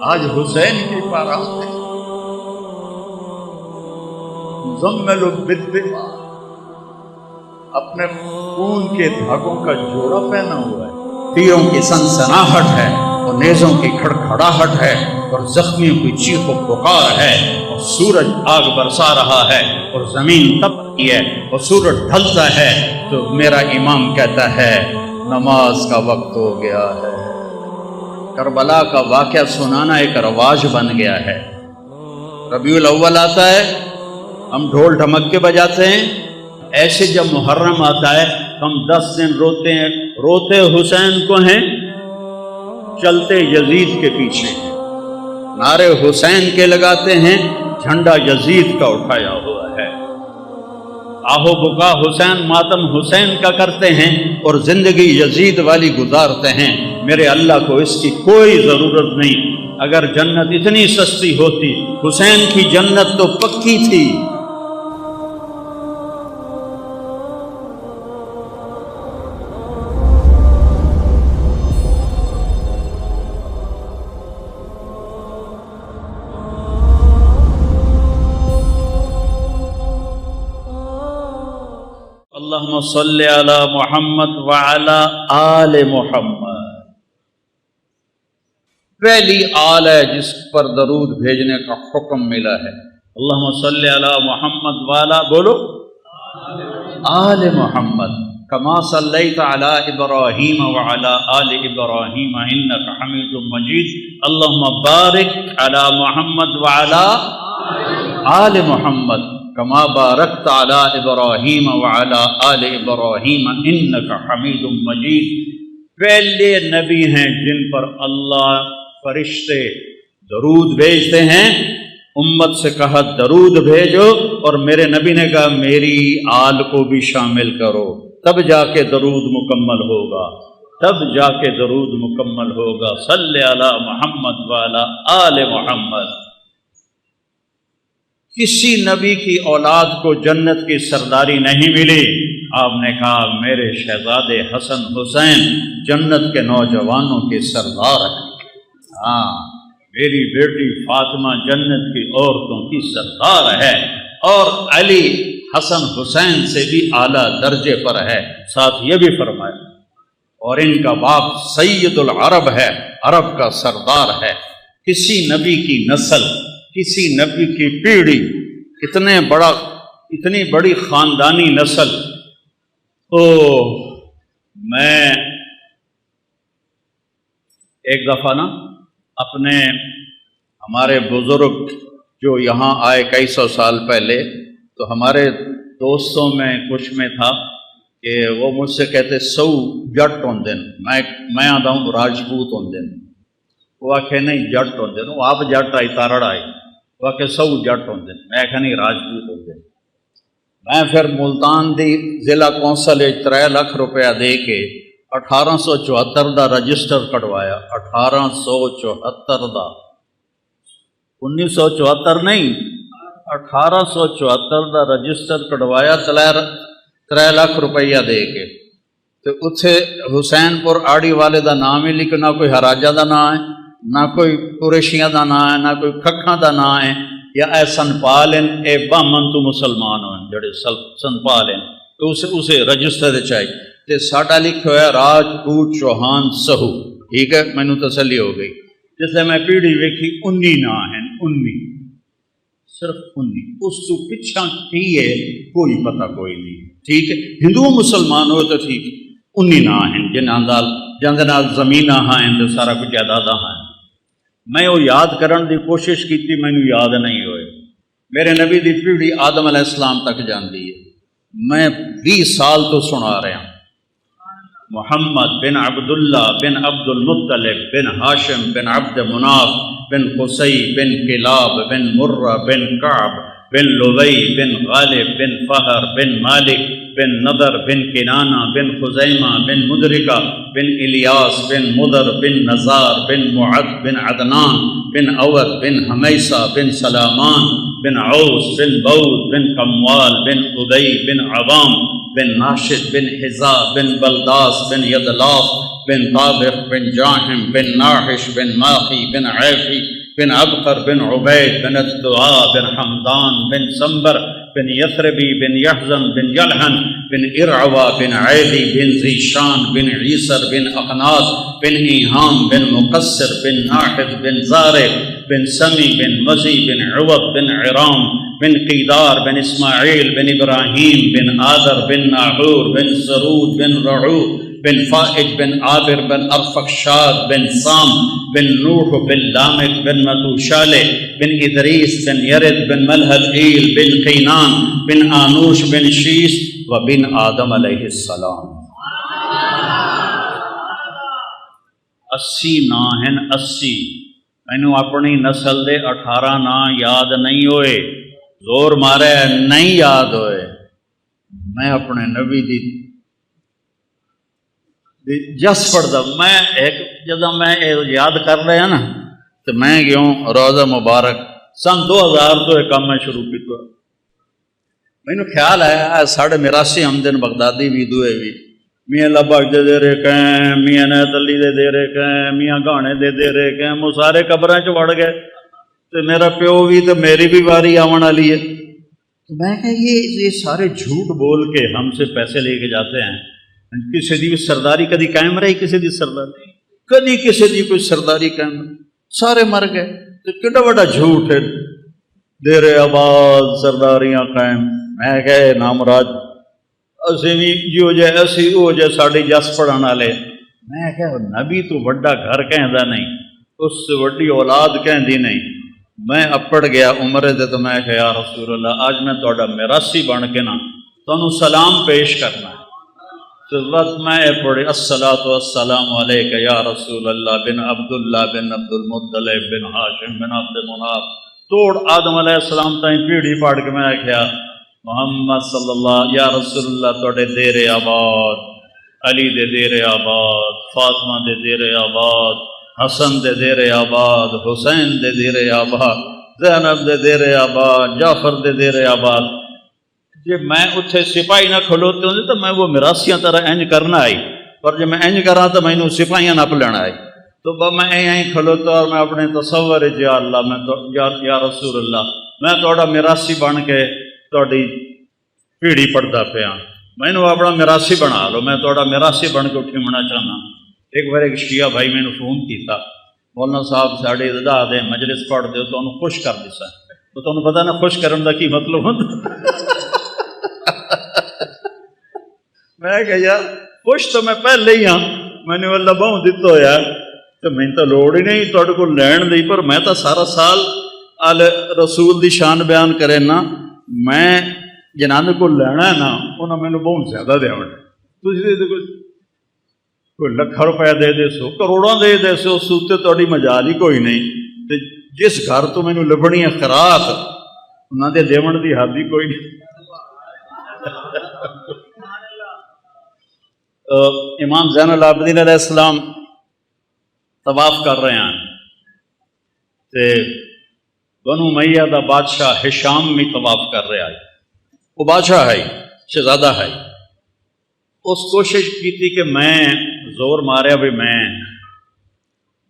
آج حسین کی بارات ہے، مزمل بالدماء، اپنے خون کے دھاگوں کا جوڑا پہنا ہوا ہے، تیروں کی سنسناہٹ ہے اور نیزوں کی کھڑکھڑاہٹ ہے اور زخمیوں کی چیخ و پکار ہے، اور سورج آگ برسا رہا ہے اور زمین تپ رہی ہے اور سورج ڈھلتا ہے، تو میرا امام کہتا ہے نماز کا وقت ہو گیا ہے۔ کربلا کا واقعہ سنانا ایک رواج بن گیا ہے۔ ربیع الاول آتا ہے، ہم ڈھول ڈھمکے بجاتے ہیں، ایسے جب محرم آتا ہے ہم 10 دن روتے ہیں، روتے حسین کو ہیں، چلتے یزید کے پیچھے، نعرے حسین کے لگاتے ہیں، جھنڈا یزید کا اٹھایا ہوا ہے، آہو بکا حسین ماتم حسین کا کرتے ہیں اور زندگی یزید والی گزارتے ہیں۔ میرے اللہ کو اس کی کوئی ضرورت نہیں، اگر جنت اتنی سستی ہوتی، حسین کی جنت تو پکی تھی۔ اللہم صلی علی محمد وعلی آل محمد۔ پہلی آل ہے جس پر درود بھیجنے کا حکم ملا ہے۔ اللہم صلی علی محمد وعلی بولو آل محمد کما صلیت علی ابراہیم وعلی آل ابراہیم انک حمید مجید۔ اللہم بارک علی محمد وعلی آل محمد کما بارکت علی ابراہیم وعلی آل ابراہیم انک حمید مجید۔ پہلے نبی ہیں جن پر اللہ فرشتے درود بھیجتے ہیں، امت سے کہا درود بھیجو، اور میرے نبی نے کہا میری آل کو بھی شامل کرو، تب جا کے درود مکمل ہوگا، تب جا کے درود مکمل ہوگا۔ صلی علی محمد وعلی آل محمد۔ کسی نبی کی اولاد کو جنت کی سرداری نہیں ملی، آپ نے کہا میرے شہزادے حسن حسین جنت کے نوجوانوں کے سردار ہیں، ہاں میری بیٹی فاطمہ جنت کی عورتوں کی سردار ہے، اور علی حسن حسین سے بھی اعلیٰ درجے پر ہے۔ ساتھ یہ بھی فرمایا اور ان کا باپ سید العرب ہے، عرب کا سردار ہے۔ کسی نبی کی نسل، کسی نبی کی پیڑھی، اتنی بڑی خاندانی نسل۔ میں ایک دفعہ ہمارے بزرگ جو یہاں آئے کئی سو سال پہلے، تو ہمارے دوستوں میں کچھ میں تھا کہ وہ مجھ سے کہتے سو جٹ ہوں دن، میں آتا ہوں راجپوت ہوں دن، وہ آخے نہیں جٹ ہوں دن، وہ آپ جٹ آئی تارڑ آئی، وہ آخے سو جٹ ہوں دن، میں آخے نہیں راجپوت ہوں دن۔ میں پھر ملتان دی ضلع کونسل 3 لاکھ روپیہ دے کے 1874 دا رجسٹر کٹوایا، 1874 دا، 1974 نہیں، 1874 دا رجسٹر کٹوایا 3 لاکھ روپیہ دے کے، تو اتھے حسین پور آڑی والے دا نام ہی لکھ، نہ کوئی ہراجہ دا نام ہے، نہ کوئی قریشیاں دا نام ہے، نہ کوئی کھکھاں دا نام ہے، یا اے سنپال ہیں، اے بامن تو مسلمان ہیں جڑے سنپال ہیں، تو اسے رجسٹر چاہیے، تے ساڈا لکھا ہوا ہے راجپوت چوہان سہو، ٹھیک ہے، میں نے تسلی ہو گئی۔ جس لئے میں پیڑھی ویکھی 19 نا ہیں، 19، صرف 19، اس تو پچھا کی ہے کوئی پتہ کوئی نہیں، ٹھیک ہے، ہندو مسلمان ہوئے تو ٹھیک، 19 نا ہیں جن نال زمینہ ہیں تو سارا کچھ جائیداداں ہیں۔ میں وہ یاد کرن دی کوشش کی تھی، میں نے یاد نہیں ہوئے۔ میرے نبی دی پیڑھی آدم علیہ السلام تک جاندی ہے، میں 20 سال تو سنا رہا ہوں۔ محمد بن عبداللہ بن عبد المطلب بن ہاشم بن عبد مناف بن قصی بن کلاب بن مرہ بن کعب بن لبی بن غالب بن فہر بن مالک بن نضر بن کنانہ بن خزیمہ بن مدرکہ بن الیاس بن مدر بن نزار بن معد بن عدنان بن عوض بن حمیسہ بن سلامان بن عوس بن بود بن قموال بن ادی بن عوام بن ناشد بن حزا بن بلداس بن یدلاف بن طابق بن جاحم بن ناحش بن ماخی بن عیفی بن عبقر بن عبید بن الدعاء بن حمدان بن سنبر بن یثربی بن یحزن بن یلحن بن ارعوا بن عیدی بن ذیشان بن عیسر بن اقناط بن ایہام بن مقصر بن ناحد بن زارع بن سمی بن مزی بن عوض بن عرام بن قیدار بن اسماعیل بن ابراہیم بن آدر بن ناحور بن سرود بن رعو بن فائج بن عابر بن ارفخشاد بن سام بن نوح بن لامک بن متوشالہ بن ادریس بن یرد بن ملحل ایل بن قینان بن آنوش بن شیس و بن آدم علیہ السلام۔ 80 نا ہیں 80۔ مینو اپنی نسل دے 18 نا یاد نہیں ہوئے، زور مارے نہیں یاد ہوئے۔ میں اپنے نبی دی جس پڑھدا، میں ایک جدہ میں یاد کر رہا نا تو میں گیوں روزہ مبارک سن 2000 تو ایک کام میں شروع کیتا۔ مینو خیال آیا ساڑھے 82 حمدن بغدادی بھی دوئے بھی میاں لبک دے رہے کہیں، میاں نیت علی دے رہے کہیں، میاں گانے دے رہے کہیں، وہ سارے قبریں چ وڑ گئے تو میرا پیو بھی تو میری بھی واری آون والی ہے۔ تو میں کہ یہ سارے جھوٹ بول کے ہم سے پیسے لے کے جاتے ہیں۔ کسی دی سرداری کدی قائم رہی؟ کسی دی سرداری کدی کسی دی کوئی سرداری قائم رہی؟ سارے مر گئے تو کڈا بڑا جھوٹ ہے۔ دیر آباد سرداریاں قائم، میں کہ نامراد اسی بھی جو جے اسی ہو جے ساڑی جس پڑھن والے۔ میں کہ نبی تو بڑا گھر کہندا نہیں، اس سے بڑی اولاد کہندی نہیں۔ میں اپڑ گیا عمرے دے تو میں کہ یا رسول اللہ آج میں تہاڈا میراثی بن کے نا تانوں سلام پیش کرنا ہے۔ تو وقت میں پڑھی الصلاۃ والسلام علیک یا رسول اللہ بن عبداللہ بن عبد المطلب بن ہاشم بن عبد مناف توڑ آدم علیہ السلام تائیں پیڑھی پاڑ کے میں کیا محمد صلی اللہ یا رسول اللہ توڑے دیر آباد، علی دے دیر آباد، فاطمہ دے دیر آباد، حسن دے دیر آباد، حسین دے دیر آباد، زینب دے دیر آباد، جعفر دے دیر آباد۔ جی میں اتھے سپاہی نہ کھلوتے ہوں تو میں وہ میراثیاں طرح انج کرنا آئی، پر جب میں انج کرا تو میں سپاہیاں نپ لینا آئی۔ تو میں یہیں کھلوتا اور میں اپنے تصور یا اللہ میں یا رسول اللہ میں توڑا میراثی بن کے توڑی پیڑھی پڑھتا پیا، میں نے اپنا میراثی بنا لو، میں توڑا میراثی بن کے اٹھی ہونا چاہنا۔ ایک بار ایک شیعہ بھائی میں نے فون کیتا، مولانا صاحب ساڑے ادا دے مجلس پڑھ دے تو انہوں خوش کر دیسا۔ تو تمہیں پتا نا خوش کرن دا کی مطلب ہوتا؟ میں کہ یار خوش تو میں پہلے ہی ہاں، میں نے اللہ بہوں دیتا ہو یار تو میں تو لوڑ ہی نہیں توڑے کو لین دی، پر میں تو سارا سال آل رسول دی شان بیان کرے نا، میں جنہاں کو لینا ہے نا انہوں میں نے بہت زیادہ دیا ہونے کوئی لکھا روپے دے سو کروڑوں دے سو سوتے توڑی مجال ہی کوئی نہیں۔ جس گھر تو میں نے لبنی ہے خراط انہوں دے دیون دی حد ہی کوئی نہیں۔ امام زین العابدین علیہ السلام طواف کر رہے ہیں تے بنو امیہ دا بادشاہ ہشام بھی طواف کر رہا ہے، وہ بادشاہ ہے شہزادہ ہے۔ اس کوشش کی تھی کہ میں زور ماریا بھی میں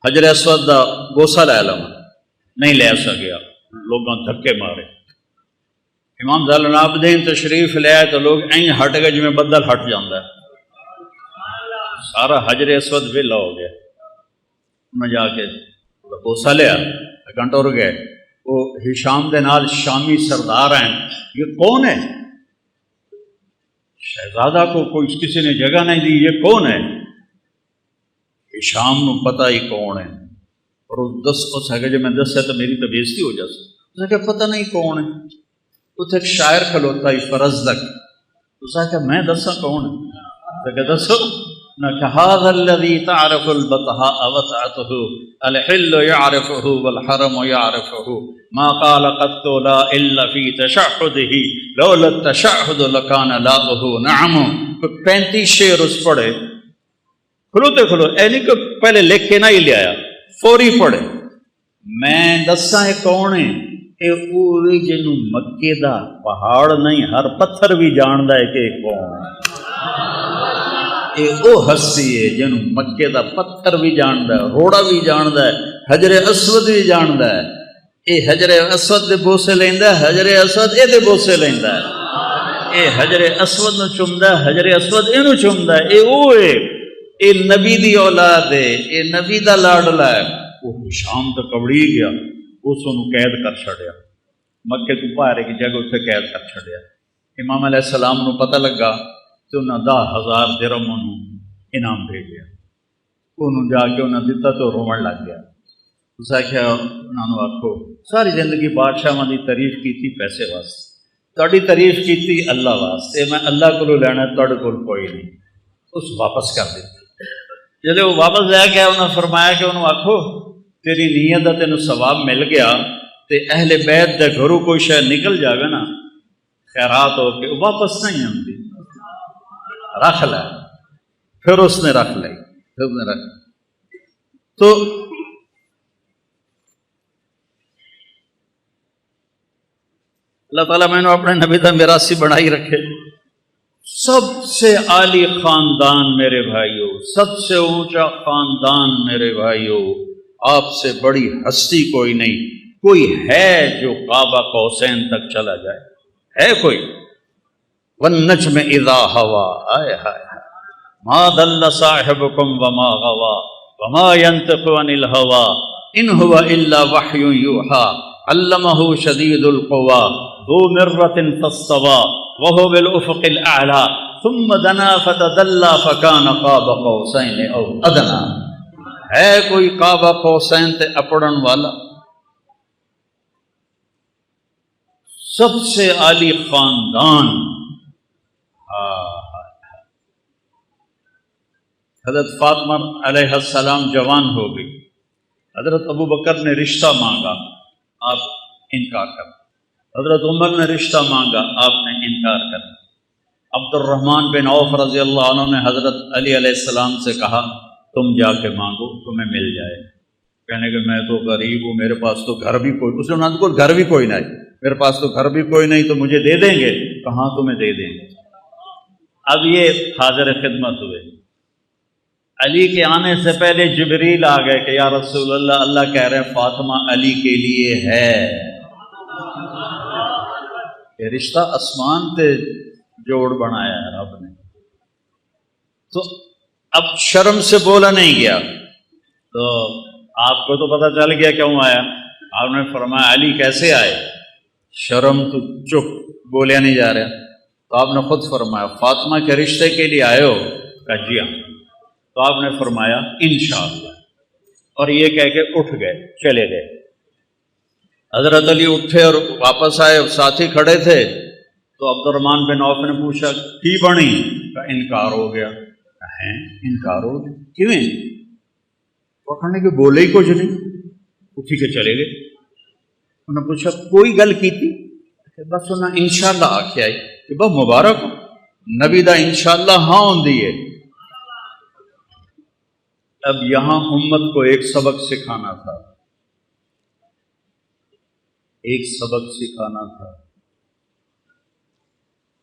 حجر اسود دا بوسہ لے لوں، نہیں لے سکیا، لوگوں دھکے مارے۔ امام زین العابدین تشریف لے آئے تو لوگ این ہٹ گئے جو میں بدل ہٹ جاندہ ہے، سارا حجر اسود ویلا ہو گیا۔ انہیں جا کے بوسہ لیا، گھنٹہ رک گئے، وہ ہشام دے نال شامی سردار ہیں، یہ کون ہے؟ شہزادہ کو کوئی کسی نے جگہ نہیں دی، یہ کون ہے؟ ہشام نو پتہ ہی کون ہے، اور اس ہے جب میں دس ہے تو میری تو بےزتی ہو جاتی، اس نے کہا پتہ نہیں کون ہے۔ تو ایک شاعر کھلوتا ہے فرزدق، اس نے کہا میں دسا کون ہے؟ تو کہا دسو نہ کہ هذا الذي تعرف البطحاء وسعته الحل يعرفه والحرم يعرفه ما قال قط لا الا في تشهده لولا التشهد لكان لاؤه نعم۔ 35 شعر اس پڑھے کھلوتے کھلو، اینی کہ پہلے لکھ کے نہ ہی لے آیا، فوری پڑھے۔ میں دساں کون ہے؟ اے اوے جنوں مکے دا پہاڑ نہیں ہر پتھر بھی جاندا ہے کہ کون اے او ہستی ہے جنوں مکے دا پتھر بھی جاندا ہے، روڑا بھی جاندا ہے، حجر اسود بھی جاندا ہے۔ اے حجر اسود دے بوسے لیندا ہے، حجر اسود اے دے بوسے لیندا ہے، اے حجر اسود نو چومدا ہے، حجر اسود اینو چومدا ہے۔ اے او ہے، اے نبی دی اولاد ہے، اے نبی دا لاڈلا ہے۔ وہ شام تک کبڑی گیا، اس نو قید کر چھڑیا، مکے تو باہر کی جگہ اتنے قید کر چھڑیا۔ امام علیہ السلام نو پتہ لگا تو انہاں 10,000 درہم انہوں انعام بھیجیا، انہوں جا کے انہاں دتا تو رومن لگ گیا۔ اس آخیا انہوں نے آکھو ساری زندگی بادشاہاں دی تعریف کیتی پیسے واسطے، تہاڈی تعریف کیتی اللہ واسطے، میں اللہ کو لینا تہاڈے کول کوئی نہیں۔ اس واپس کر دیتی۔ جب وہ واپس لے گیا انہوں نے فرمایا کہ انہوں آکھو تیری نیت دا تینوں ثواب مل گیا تے اہل بیت دے گھروں کوئی شاید نکل جاوے نا خیرات ہو کے واپس نہیں آتی، رکھ لے۔ پھر اس نے رکھ لی، تو اللہ تعالیٰ میں نے اپنے نبی دا میراثی بنائی رکھے۔ سب سے عالی خاندان میرے بھائیوں، سب سے اونچا خاندان میرے بھائیوں، آپ سے بڑی ہستی کوئی نہیں، کوئی ہے جو قاب قوسین تک چلا جائے؟ ہے کوئی؟ والنجم اذا ہوا، آئے ہائے ما ضل صاحبکم وما غوا وما ينطق عن الہوا ان هو الا وحی یوحی علمہ شدید القوی ذو مرۃ فاستوی وهو بالافق الاعلی ثم دنا فتدلی فکان قاب قوسین او ادنی۔ ہے کوئی قاب قوسین تے اپڑن والا؟ سب سے عالی خاندان۔ حضرت فاطمہ علیہ السلام جوان ہو گئی، حضرت ابو بکر نے رشتہ مانگا، آپ انکار کر، حضرت عمر نے رشتہ مانگا، آپ نے انکار کر، عبد الرحمن بن عوف رضی اللہ عنہ نے حضرت علی علیہ السلام سے کہا تم جا کے مانگو تمہیں مل جائے۔ کہنے کہ میں تو غریب ہوں، میرے پاس تو گھر بھی کوئی، اس نے انہوں کو گھر بھی کوئی نہیں، میرے پاس تو گھر بھی کوئی نہیں، تو مجھے دے دیں گے؟ کہاں تمہیں دے دیں گے۔ اب یہ حاضر خدمت ہوئے، علی کے آنے سے پہلے جبریل آ گئے کہ یا رسول اللہ، اللہ کہہ رہے ہیں فاطمہ علی کے لیے ہے۔ یہ رشتہ آسمان تے جوڑ بنایا ہے رب نے۔ تو اب شرم سے بولا نہیں گیا، تو آپ کو تو پتہ چل گیا کیوں آیا۔ آپ نے فرمایا علی کیسے آئے؟ شرم تو چپ، بولیا نہیں جا رہا۔ تو آپ نے خود فرمایا فاطمہ کے رشتے کے لیے آئے ہو؟ کہا جی ہاں۔ تو آپ نے فرمایا انشاءاللہ، اور یہ کہہ کے اٹھ گئے، چلے گئے۔ حضرت علی اٹھے اور واپس آئے، ساتھی کھڑے تھے، تو عبد الرحمن بن عوف نے پوچھا کی بنی؟ کہا انکار ہو گیا۔ ہیں انکار ہو گیا؟ کیویں؟ وہ کہنے کہ بولے ہی کچھ نہیں، اٹھی کے چلے گئے۔ انہوں نے پوچھا کوئی گل کی تھی؟ بس انہوں نے انشاءاللہ آکھیا ہے کہ بہت مبارک ہو، نبی دا انشاءاللہ ہاں ہوندی ہے۔ اب یہاں امت کو ایک سبق سکھانا تھا، ایک سبق سکھانا تھا۔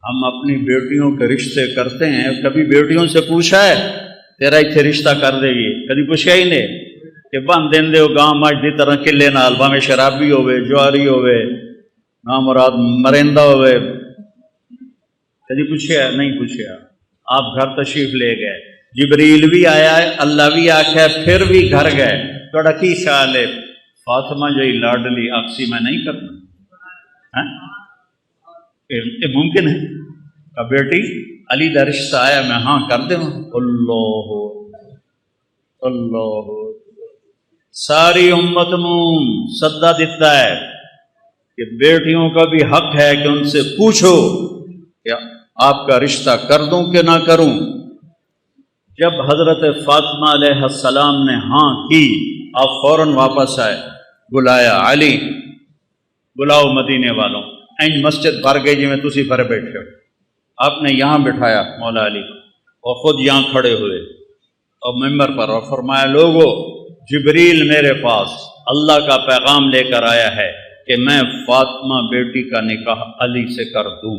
ہم اپنی بیٹیوں کے رشتے کرتے ہیں، کبھی بیٹیوں سے پوچھا ہے تیرا اتنے رشتہ کر دے گی؟ کبھی پوچھا ہی نہیں کہ بن دین دے ہو گاں مجھ دی طرح کلے نال، بھاویں شرابی ہوئے، جواری ہوئے، نامراد مرندہ ہوئے، کبھی پوچھا نہیں پوچھا۔ آپ گھر تشریف لے گئے، جبریل بھی آیا ہے، اللہ بھی آخیا، پھر بھی گھر گئے۔ تھوڑا کی خیال ہے فاطمہ جی لاڈلی آکسی میں نہیں کرنا؟ یہ ممکن ہے کہ بیٹی علی دا رشتہ آیا میں ہاں کر دوں؟ اللہ اللہ ساری امت نو سدا دیتا ہے کہ بیٹیوں کا بھی حق ہے کہ ان سے پوچھو کہ آپ کا رشتہ کر دوں کہ نہ کروں۔ جب حضرت فاطمہ علیہ السلام نے ہاں کی، آپ فوراً واپس آئے، بلایا علی بلاؤ مدینے والوں، این مسجد بھر گئی جی میں تسی بھر بیٹھے ہو۔ آپ نے یہاں بٹھایا مولا علی کو، اور خود یہاں کھڑے ہوئے اور ممبر پر، اور فرمایا لوگو جبریل میرے پاس اللہ کا پیغام لے کر آیا ہے کہ میں فاطمہ بیٹی کا نکاح علی سے کر دوں۔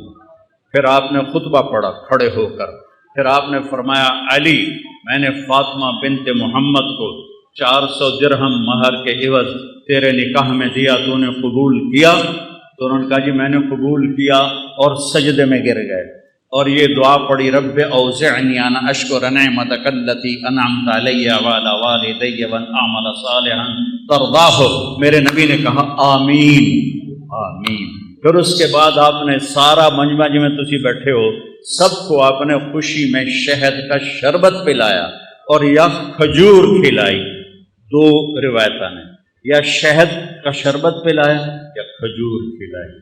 پھر آپ نے خطبہ پڑھا کھڑے ہو کر، پھر آپ نے فرمایا علی میں نے فاطمہ بنت محمد کو 400 درہم مہر کے عوض تیرے نکاح میں دیا، تو نے قبول کیا؟ تو انہوں نے کہا جی میں نے قبول کیا، اور سجدے میں گر گئے اور یہ دعا پڑھی، رب اوزعنی ان اشکر نعمتک التی انعمت علی وعلی والدی وان اعمل صالحا ترضاہ۔ میرے نبی نے کہا آمین آمین۔ پھر اس کے بعد آپ نے سارا مجمع جی میں تسی بیٹھے ہو سب کو آپ نے خوشی میں شہد کا شربت پلایا اور یا کھجور کھلائی، دو روایتاں نے، یا شہد کا شربت پلایا یا کھجور کھلائی۔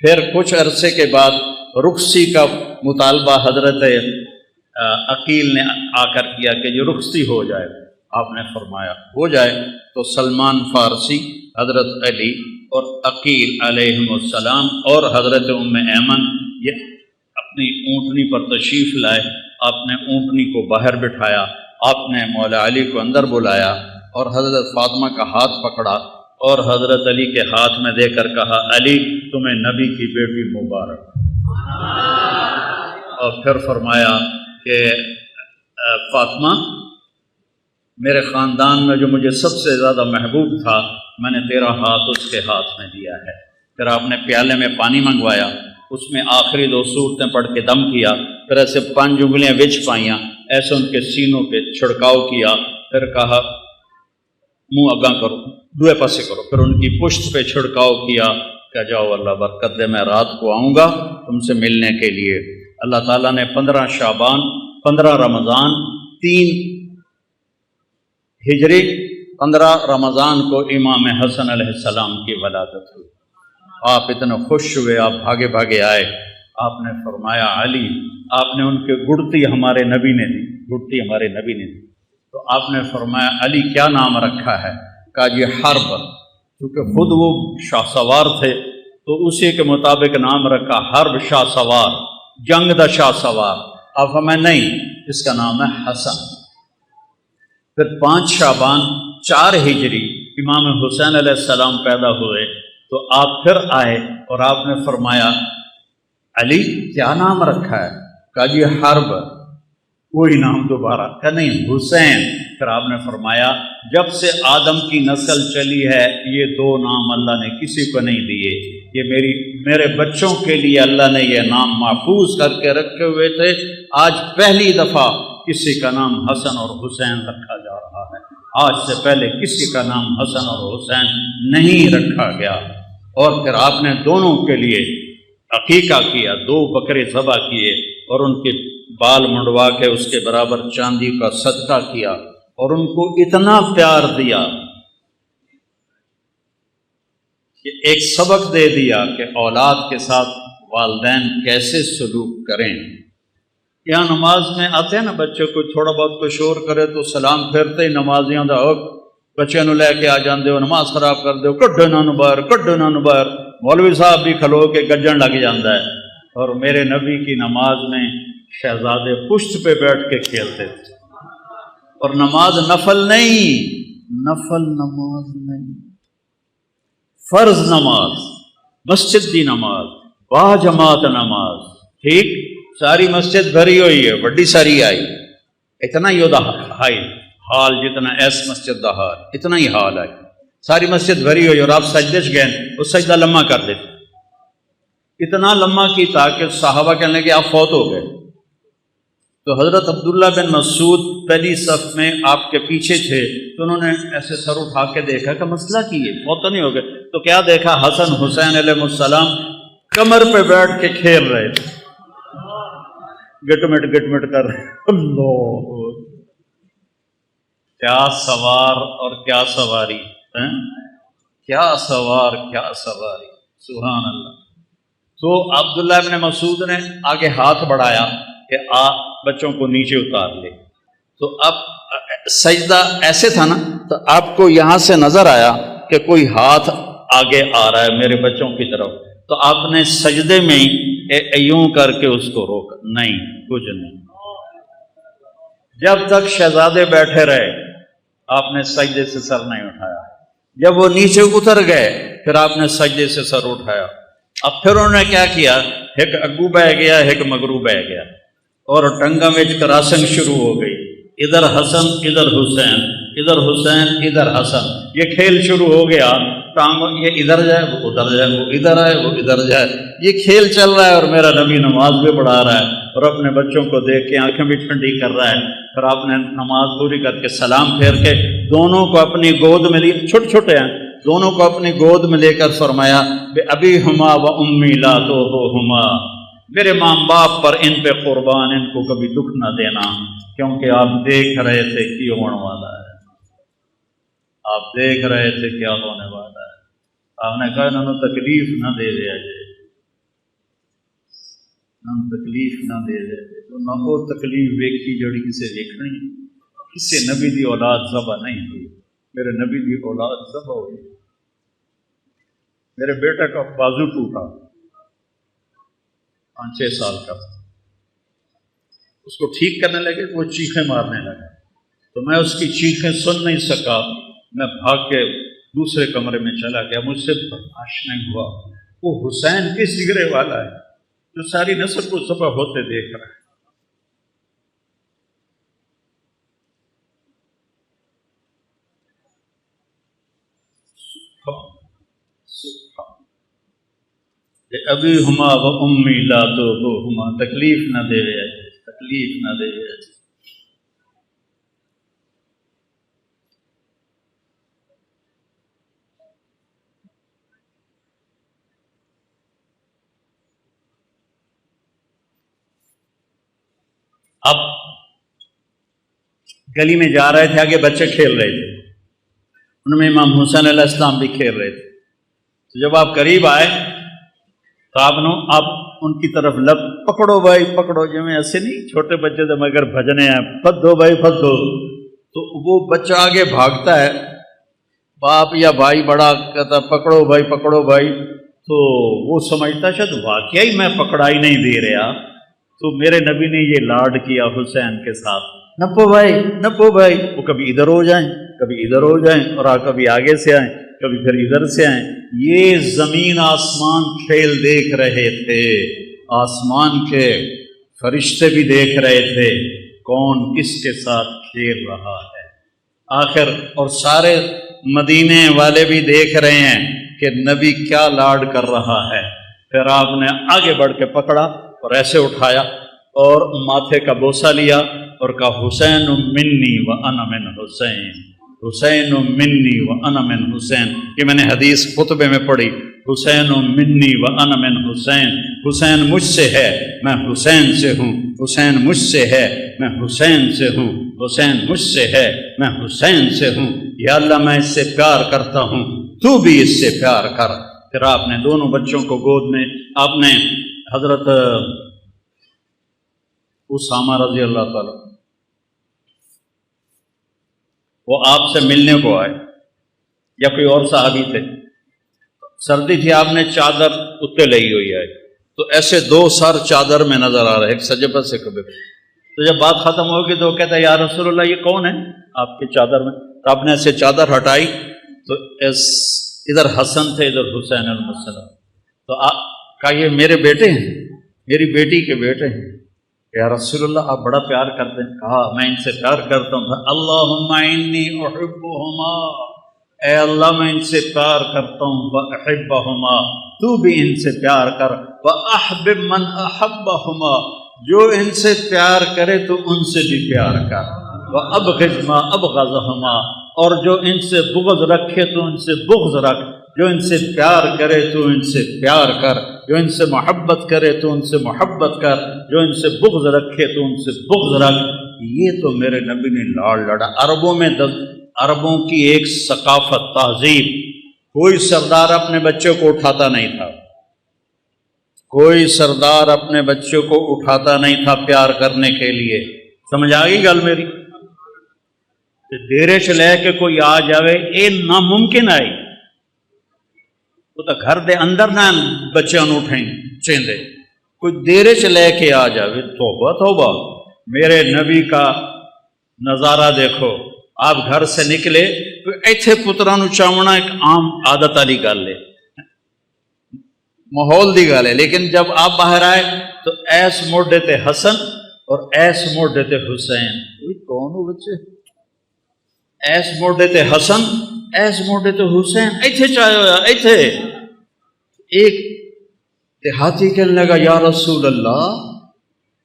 پھر کچھ عرصے کے بعد رخصی کا مطالبہ حضرت عقیل نے آ کر کیا کہ یہ رخصتی ہو جائے، آپ نے فرمایا ہو جائے۔ تو سلمان فارسی، حضرت علی اور عقیل علیہم السلام اور حضرت ام ایمن یہ اپنی اونٹنی پر تشریف لائے۔ آپ نے اونٹنی کو باہر بٹھایا، آپ نے مولا علی کو اندر بلایا اور حضرت فاطمہ کا ہاتھ پکڑا اور حضرت علی کے ہاتھ میں دے کر کہا علی تمہیں نبی کی بیٹی مبارک۔ اور پھر فرمایا کہ فاطمہ میرے خاندان میں جو مجھے سب سے زیادہ محبوب تھا میں نے تیرا ہاتھ اس کے ہاتھ میں دیا ہے۔ پھر آپ نے پیالے میں پانی منگوایا، اس میں آخری 2 سورتیں پڑھ کے دم کیا، پھر ایسے 5 انگلیاں وچ پائیاں، ایسے ان کے سینوں پہ چھڑکاؤ کیا، پھر کہا منہ اگاں کرو، دوے پاسے کرو، پھر ان کی پشت پہ چھڑکاؤ کیا کہ جاؤ اللہ برکت دے، میں رات کو آؤں گا تم سے ملنے کے لیے۔ اللہ تعالیٰ نے 15 شعبان 15 رمضان 3 ہجری 15 رمضان کو امام حسن علیہ السلام کی ولادت ہوئی۔ آپ اتنے خوش ہوئے، آپ بھاگے بھاگے آئے، آپ نے فرمایا علی آپ نے ان کے گڑتی ہمارے نبی نے دی، گڑتی ہمارے نبی نے دی، تو آپ نے فرمایا علی کیا نام رکھا ہے؟ کہا جی حرب، کیونکہ خود وہ شاہ سوار تھے تو اسی کے مطابق نام رکھا حرب شاہ سوار، جنگ دا شاہ سوار۔ آپ فرمایا نہیں اس کا نام ہے حسن۔ پھر 5 شعبان 4 ہجری امام حسین علیہ السلام پیدا ہوئے تو آپ پھر آئے اور آپ نے فرمایا علی کیا نام رکھا ہے؟ کہا جی حرب، کوئی نام دوبارہ، کہا نہیں حسین۔ پھر آپ نے فرمایا جب سے آدم کی نسل چلی ہے یہ 2 نام اللہ نے کسی کو نہیں دیے، یہ میرے بچوں کے لیے اللہ نے یہ نام محفوظ کر کے رکھے ہوئے تھے، آج پہلی دفعہ کسی کا نام حسن اور حسین رکھا جا رہا ہے، آج سے پہلے کسی کا نام حسن اور حسین نہیں رکھا گیا۔ اور پھر آپ نے دونوں کے لیے عقیقہ کیا، 2 بکرے ذبح کیے اور ان کے بال منڈوا کے اس کے برابر چاندی کا صدقہ کیا اور ان کو اتنا پیار دیا کہ ایک سبق دے دیا کہ اولاد کے ساتھ والدین کیسے سلوک کریں۔ یہاں نماز میں آتے ہیں نا بچے کو تھوڑا بہت کوئی شور کرے تو سلام پھیرتے ہی نمازیاں دا بچے نو لے کے آ جاندے ہو، نماز خراب کر دے ہو، کڈو نہ باہر، کڈو نہ باہر۔ مولوی صاحب بھی کھلو کے گجن لگ جاندہ ہے۔ اور میرے نبی کی نماز میں شہزادے پشت پہ بیٹھ کے کھیلتے تھے، اور نماز نفل نہیں، نفل نماز نہیں، فرض نماز، مسجد دی نماز، با جماعت نماز، ٹھیک؟ ساری مسجد بھری ہوئی ہے، بڑی ساری آئی، اتنا ہی دا حال جتنا ایس مسجد دا حال، اتنا ہی حال آئی، ساری مسجد بھری ہوئی اور آپ سجدے چ گئے، وہ سجدہ لمحہ کر دیتے، اتنا لمحہ کی تاکہ صحابہ کہنے لگے آپ فوت ہو گئے۔ تو حضرت عبداللہ بن مسعود پہلی صف میں آپ کے پیچھے تھے، تو انہوں نے ایسے سر اٹھا کے دیکھا کہ مسئلہ کی ہے، فوت تو نہیں ہو گئے؟ تو کیا دیکھا؟ حسن حسین علیہ السلام کمر پہ بیٹھ کے کھیل رہے تھے، گٹمٹ گٹمٹ کر رہے۔ اللہ کیا سوار اور کیا سواری، کیا سوار کیا سواری، سبحان اللہ۔ تو عبداللہ ابن مسعود نے آگے ہاتھ بڑھایا کہ بچوں کو نیچے اتار لے، تو اب سجدہ ایسے تھا نا، تو آپ کو یہاں سے نظر آیا کہ کوئی ہاتھ آگے آ رہا ہے میرے بچوں کی طرف، تو آپ نے سجدے میں یوں کر کے اس کو روکا، نہیں کچھ نہیں، جب تک شہزادے بیٹھے رہے آپ نے سجدے سے سر نہیں اٹھایا، جب وہ نیچے اتر گئے پھر آپ نے سجدے سے سر اٹھایا. اب پھر انہوں نے کیا کیا, ایک اگو بہ گیا ایک مگرو بہ گیا اور ٹنگا میں کراسنگ شروع ہو گئی. ادھر حسن ادھر حسین, ادھر حسین ادھر حسن, یہ کھیل شروع ہو گیا. ٹانگوں یہ ادھر جائے وہ ادھر جائے, وہ ادھر آئے وہ ادھر جائے, یہ کھیل چل رہا ہے. اور میرا نبی نماز بھی پڑھا رہا ہے اور اپنے بچوں کو دیکھ کے آنکھیں بھی ٹھنڈی کر رہا ہے. پھر آپ نے نماز پوری کر کے سلام پھیر کے دونوں کو اپنی گود میں لیے, چھوٹے چھوٹے ہیں, دونوں کو اپنی گود میں لے کر فرمایا بے ابی ہما و امی لا تو ہما, میرے ماں باپ پر ان پہ قربان, ان کو کبھی دکھ نہ دینا, کیونکہ آپ دیکھ رہے تھے کیا ہونے والا ہے, آپ دیکھ رہے تھے کیا ہونے والا ہے. آپ نے کہا انہوں نے تکلیف نہ دے دیا جائے, تکلیف نہ دے دے, تو نہ وہ تکلیف ویکھی جڑی کسے ویکھنی, کسے نبی دی اولاد ذبح نہیں ہوئی. میرے نبی دی اولاد ذبح ہوئی. میرے بیٹے کا بازو ٹوٹا, 5-6 سال کا, اس کو ٹھیک کرنے لگے وہ چیخیں مارنے لگا, تو میں اس کی چیخیں سن نہیں سکا, میں بھاگ کے دوسرے کمرے میں چلا گیا. مجھ سے برداشت نہیں ہوا. وہ حسین کس جگرے والا ہے جو ساری نسل کو ذبح ہوتے دیکھ رہا ہے. ابھی ہما و امی لا تو ہما, تکلیف نہ دے رہے, تکلیف نہ دے رہے. اب گلی میں جا رہے تھے, آگے بچے کھیل رہے تھے, ان میں امام حسین علیہ السلام بھی کھیل رہے تھے. تو جب آپ قریب آئے تو آپ ان کی طرف لب پکڑو بھائی پکڑو, جو میں ایسے نہیں چھوٹے بچے تو مگر بھجنے ہیں, پھد دو بھائی پھد دو. تو وہ بچہ آگے بھاگتا ہے, باپ یا بھائی بڑا کہتا پکڑو بھائی پکڑو بھائی, تو وہ سمجھتا شاید واقعی میں پکڑائی نہیں دے رہا. تو میرے نبی نے یہ لاڈ کیا حسین کے ساتھ, نپو بھائی نپو بھائی. وہ کبھی ادھر ہو جائیں کبھی ادھر ہو جائیں, اور کبھی آگے سے آئیں کبھی پھر ادھر سے آئیں. یہ زمین آسمان کھیل دیکھ رہے تھے, آسمان کے فرشتے بھی دیکھ رہے تھے کون کس کے ساتھ کھیل رہا ہے. آخر اور سارے مدینے والے بھی دیکھ رہے ہیں کہ نبی کیا لاڈ کر رہا ہے. پھر آپ نے آگے بڑھ کے پکڑا اور ایسے اٹھایا اور ماتھے کا بوسہ لیا اور کہا حسین منی و انا من حسین, حسین منی و انا من حسین. یہ میں نے حدیث خطبے میں پڑھی, حسین منی و انا من حسین, حسین مجھ سے ہے میں حسین سے ہوں, حسین مجھ سے ہے میں حسین سے ہوں, حسین مجھ سے ہے میں حسین سے ہوں. یا اللہ میں اس سے پیار کرتا ہوں, تو بھی اس سے پیار کر. پھر آپ نے دونوں بچوں کو گود میں, آپ نے حضرت اسامہ رضی اللہ تعالیٰ, وہ آپ سے ملنے کو آئے یا کوئی اور صحابی تھے, سردی تھی, آپ نے چادر اتنے لئی ہوئی ہے, تو ایسے 2 سر چادر میں نظر آ رہے, ایک سجے پر سے کبھی. تو جب بات ختم ہوگی تو وہ کہتا ہے یا رسول اللہ یہ کون ہے آپ کی چادر میں؟ تو آپ نے ایسے چادر ہٹائی تو ادھر حسن تھے ادھر حسین علیہ السلام. تو کہا یہ میرے بیٹے ہیں, میری بیٹی کے بیٹے ہیں. یا رسول اللہ آپ بڑا پیار کرتے ہیں. کہا میں ان سے پیار کرتا ہوں. اللہم انی احبہما, اے اللہ میں ان سے پیار کرتا ہوں. واحبہما, تو بھی ان سے پیار کر. واحبب من احبہما, جو ان سے پیار کرے تو ان سے بھی پیار کر. وابغض ما ابغضہما, اور جو ان سے بغض رکھے تو ان سے بغض رکھ. جو ان سے پیار کرے تو ان سے پیار کر, جو ان سے محبت کرے تو ان سے محبت کر, جو ان سے بغض رکھے تو ان سے بغض رکھ. یہ تو میرے نبی نے لاڑ لڑا. عربوں کی ایک ثقافت تہذیب, کوئی سردار اپنے بچوں کو اٹھاتا نہیں تھا, کوئی سردار اپنے بچوں کو اٹھاتا نہیں تھا پیار کرنے کے لیے. سمجھ آ گئی گل میری؟ ڈیرے چ لے کے کوئی آ جاوے یہ ناممکن ہے. وہ تو گھر دے اندر نہ بچوں اٹھیں چیندے, کوئی دیرے چ لے کے آ جاوے. توبہ توبہ, میرے نبی کا نظارہ دیکھو. آپ گھر سے نکلے تو ایتھے پترا نو چاونا ایک عام عادت والی گل ہے. ماحول دی گل ہے، لیکن جب آپ باہر آئے تو ایس موڈے تے حسن اور ایس موڈے تے حسین، کون ہو بچے؟ ایس موڈے تے حسن، ایس موڈے تے حسین، ایتھے چاہے ہویا ایتھے۔ ایک دیہاتی کہنے لگا یا رسول اللہ،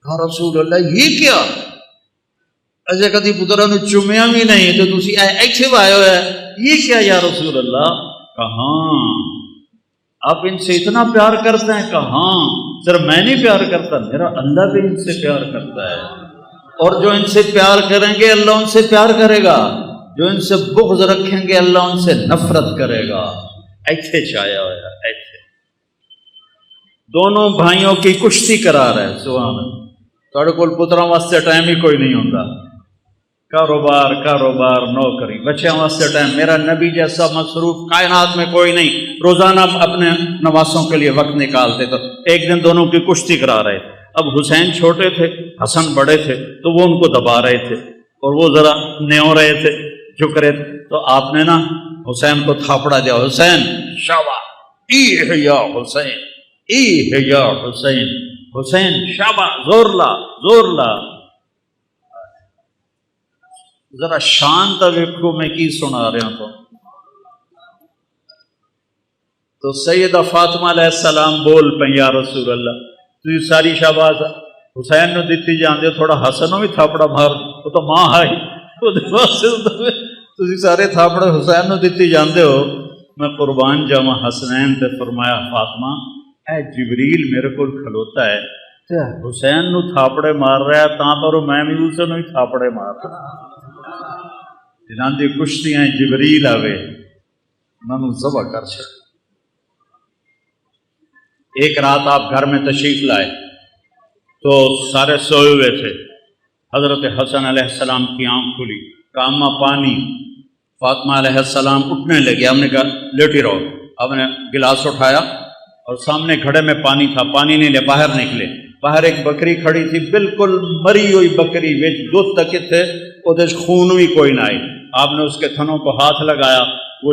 یا رسول اللہ یہ کیا؟ ایسے کدی پترا نو چومیا بھی نہیں تو تسی ایتھے آئے ہوئے، یہ کیا یا رسول اللہ؟ کہاں آپ ان سے اتنا پیار کرتے ہیں؟ کہاں صرف میں نہیں پیار کرتا، میرا اللہ بھی ان سے پیار کرتا ہے، اور جو ان سے پیار کریں گے اللہ ان سے پیار کرے گا، جو ان سے بغض رکھیں گے اللہ ان سے نفرت کرے گا۔ ایتھے چھایا ہوا ایتھے دونوں بھائیوں کی کشتی کرا رہے۔ سبحان اللہ، تھوڑے کول پتراں واسطے ٹائم ہی کوئی نہیں ہوتا، کاروبار کاروبار نوکری، بچیاں واسطے ٹائم، میرا نبی جیسا مصروف کائنات میں کوئی نہیں، روزانہ اپنے نواسوں کے لیے وقت نکالتے۔ تو ایک دن دونوں کی کشتی کرا رہے تھے۔ اب حسین چھوٹے تھے، حسن بڑے تھے، تو وہ ان کو دبا رہے تھے اور وہ ذرا نیو رہے تھے، جھک رہے تھے، تو آپ نے نا حسین کو تھاپڑا دیا، حسین شابا ای ہے یا حسین، ای ہے یا حسین، حسین شابا، زور لا زور لا۔ ذرا شانت ویکھو میں کی سنا رہا ہوں۔ تو سیدہ فاطمہ علیہ السلام بول پہ یا رسول اللہ تھی ساری شاباز حسین نو دیتی جاندے، تھوڑا حسن نو بھی تھاپڑا مار، وہ تو ماں آئی تھی سارے تھاپڑے حسین نو دیتی جاندے ہو، میں قربان جاواں حسنین تے فرمایا فاطمہ اے جبریل میرے کو کھلوتا ہے تے حسین نو تھاپڑے مار رہا ہے، تاں پر میں بھی اسے نو ہی تھاپڑے مار رہا۔ جنہاں دی کشتیاں جبریل آوے انہوں ذبح کر چھڑ۔ ایک رات آپ گھر میں تشریف لائے تو سارے سوئے ہوئے تھے، حضرت حسن علیہ السلام کی آنکھ کھلی، کاما پانی، فاطمہ علیہ السلام اٹھنے لگے، ہم نے کہا لیٹی رہو، آپ نے گلاس اٹھایا اور سامنے گھڑے میں پانی تھا، پانی نہیں لے، باہر نکلے، باہر ایک بکری کھڑی تھی، بالکل مری ہوئی بکری، وچ دودھ تک تھے، وہ خون بھی کوئی نہ آئی۔ آپ نے اس کے تھنوں کو ہاتھ لگایا، وہ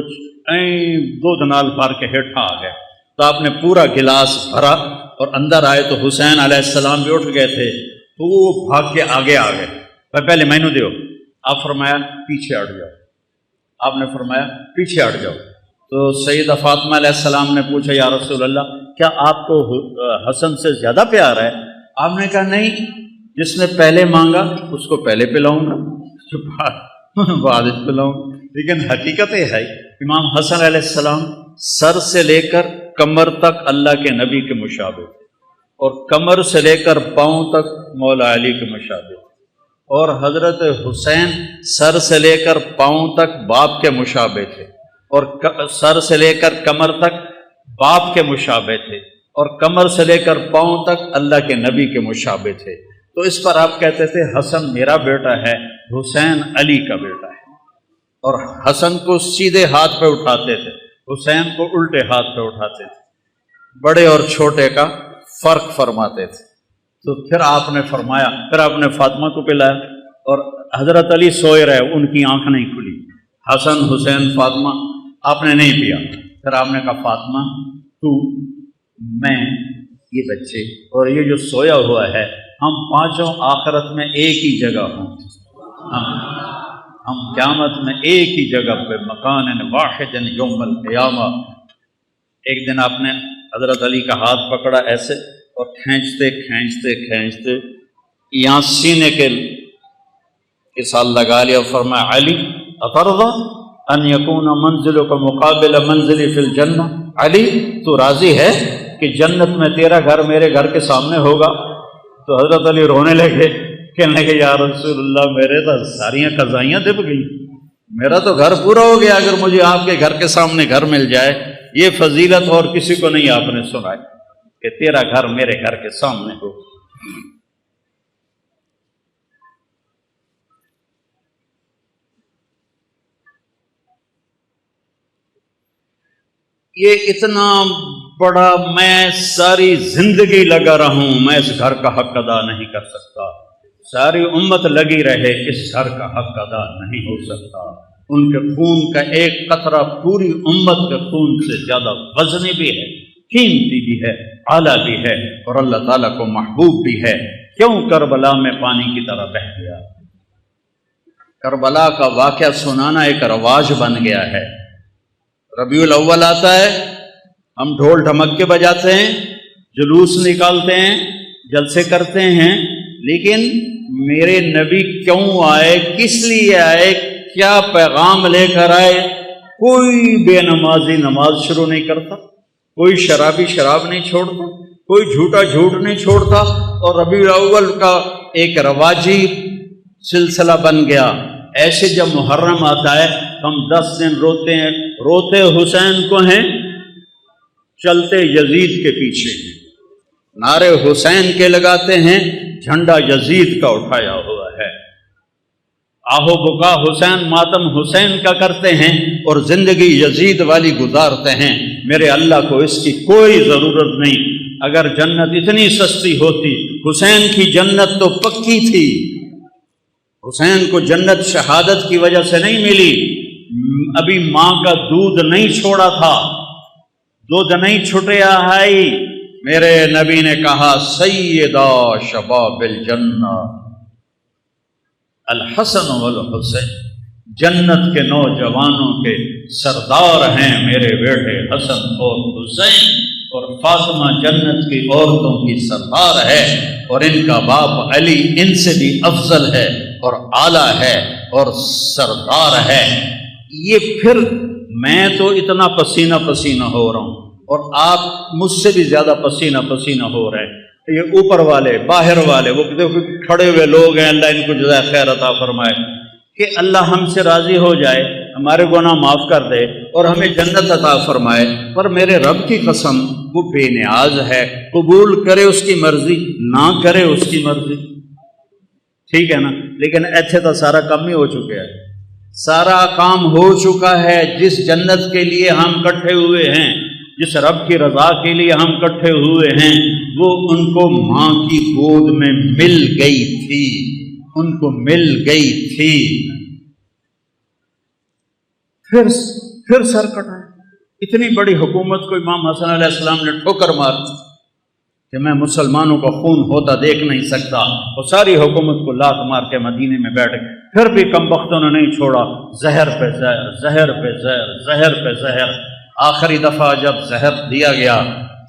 دودھ نال بھر کے ہیٹھا آ گیا، تو آپ نے پورا گلاس بھرا اور اندر آئے تو حسین علیہ السلام بھی اٹھ گئے تھے، تو وہ بھاگ کے آگے آ گئے، پہلے مینو دیو، آپ فرمایا پیچھے ہٹ جاؤ، آپ نے فرمایا پیچھے ہٹ جاؤ۔ تو سیدہ فاطمہ علیہ السلام نے پوچھا یا رسول اللہ کیا آپ کو حسن سے زیادہ پیار ہے؟ آپ نے کہا نہیں، جس نے پہلے مانگا اس کو پہلے پلاؤں گا، بعد پلاؤں گا۔ لیکن حقیقت یہ ہے امام حسن علیہ السلام سر سے لے کر کمر تک اللہ کے نبی کے مشابہ تھے، اور کمر سے لے کر پاؤں تک مولا علی کے مشابہ تھے، اور حضرت حسین سر سے لے کر پاؤں تک باپ کے مشابہ تھے، اور سر سے لے کر کمر تک باپ کے مشابہ تھے، اور کمر سے لے کر پاؤں تک اللہ کے نبی کے مشابہ تھے۔ تو اس پر آپ کہتے تھے حسن میرا بیٹا ہے، حسین علی کا بیٹا ہے، اور حسن کو سیدھے ہاتھ پہ اٹھاتے تھے، حسین کو الٹے ہاتھ پہ اٹھاتے تھے، بڑے اور چھوٹے کا فرق فرماتے تھے۔ تو پھر آپ نے فرمایا، پھر آپ نے فاطمہ کو پلایا، اور حضرت علی سوئے رہے، ان کی آنکھ نہیں کھلی، حسن حسین فاطمہ، آپ نے نہیں پیا۔ پھر آپ نے کہا فاطمہ تو میں یہ بچے اور یہ جو سویا ہوا ہے، ہم پانچوں آخرت میں ایک ہی جگہ ہوں، ہم قیامت میں ایک ہی جگہ پہ، مکان واحد یوم القیامہ۔ ایک دن آپ نے حضرت علی کا ہاتھ پکڑا ایسے اور کھینچتے کھینچتے کھینچتے یہاں سینے کے ساتھ لگا لیا، فرمایا علی اترضی ان یکون منزلک مقابل منزلی فی الجنہ، علی تو راضی ہے کہ جنت میں تیرا گھر میرے گھر کے سامنے ہوگا؟ تو حضرت علی رونے لگے، کہنے لگے یا رسول اللہ میرے تو ساریاں قضائیاں دب گئی، میرا تو گھر پورا ہو گیا اگر مجھے آپ کے گھر کے سامنے گھر مل جائے۔ یہ فضیلت اور کسی کو نہیں آپ نے سنائی کہ تیرا گھر میرے گھر کے سامنے ہو۔ یہ اتنا بڑا، میں ساری زندگی لگا رہا ہوں، میں اس گھر کا حق ادا نہیں کر سکتا، ساری امت لگی رہے، اس گھر کا حق ادا نہیں ہو سکتا۔ ان کے خون کا ایک قطرہ پوری امت کے خون سے زیادہ وزنی بھی ہے، قیمتی بھی ہے، اعلیٰ بھی ہے، اور اللہ تعالیٰ کو محبوب بھی ہے۔ کیوں کربلا میں پانی کی طرح بہہ گیا؟ کربلا کا واقعہ سنانا ایک رواج بن گیا ہے۔ ربیع الاول آتا ہے، ہم ڈھول ڈھمکے بجاتے ہیں، جلوس نکالتے ہیں، جلسے کرتے ہیں، لیکن میرے نبی کیوں آئے، کس لیے آئے، کیا پیغام لے کر آئے؟ کوئی بے نمازی نماز شروع نہیں کرتا، کوئی شرابی شراب نہیں چھوڑتا، کوئی جھوٹا جھوٹ نہیں چھوڑتا، اور ربیع الاول کا ایک رواجی سلسلہ بن گیا۔ ایسے جب محرم آتا ہے ہم 10 دن روتے ہیں، روتے حسین کو ہیں، چلتے یزید کے پیچھے ہیں، نعرے حسین کے لگاتے ہیں، جھنڈا یزید کا اٹھایا ہوا ہے، آہو بکا حسین، ماتم حسین کا کرتے ہیں، اور زندگی یزید والی گزارتے ہیں۔ میرے اللہ کو اس کی کوئی ضرورت نہیں۔ اگر جنت اتنی سستی ہوتی، حسین کی جنت تو پکی تھی، حسین کو جنت شہادت کی وجہ سے نہیں ملی، ابھی ماں کا دودھ نہیں چھوڑا تھا، دودھ نہیں چھٹیا ہے۔ میرے نبی نے کہا سیدہ شباب الجنہ الحسن والحسین، جنت کے نوجوانوں کے سردار ہیں میرے بیٹے حسن اور حسین، اور فاطمہ جنت کی عورتوں کی سردار ہے، اور ان کا باپ علی ان سے بھی افضل ہے اور اعلیٰ ہے اور سردار ہے۔ یہ پھر میں تو اتنا پسینہ پسینہ ہو رہا ہوں اور آپ مجھ سے بھی زیادہ پسینہ پسینہ ہو رہے ہیں، یہ اوپر والے باہر والے وہ دیکھو کھڑے ہوئے لوگ ہیں، اللہ ان کو جزائے خیر عطا فرمائے، کہ اللہ ہم سے راضی ہو جائے، ہمارے گناہ معاف کر دے اور ہمیں جنت عطا فرمائے۔ پر میرے رب کی قسم وہ بے نیاز ہے، قبول کرے اس کی مرضی، نہ کرے اس کی مرضی، ٹھیک ہے نا؟ لیکن ایتھے تو سارا کام ہی ہو چکا ہے، سارا کام ہو چکا ہے۔ جس جنت کے لیے ہم کٹھے ہوئے ہیں، جس رب کی رضا کے لیے ہم کٹھے ہوئے ہیں، وہ ان کو ماں کی گود میں مل گئی تھی، ان کو مل گئی تھی۔ پھر سر کٹائے۔ اتنی بڑی حکومت کو امام حسن علیہ السلام نے ٹھوکر مار دی کہ میں مسلمانوں کا خون ہوتا دیکھ نہیں سکتا، اور ساری حکومت کو لات مار کے مدینے میں بیٹھ گئے۔ پھر بھی کم بختوں نے نہیں چھوڑا، زہر پہ زہر، زہر پہ زہر، زہر پہ زہر۔ آخری دفعہ جب زہر دیا گیا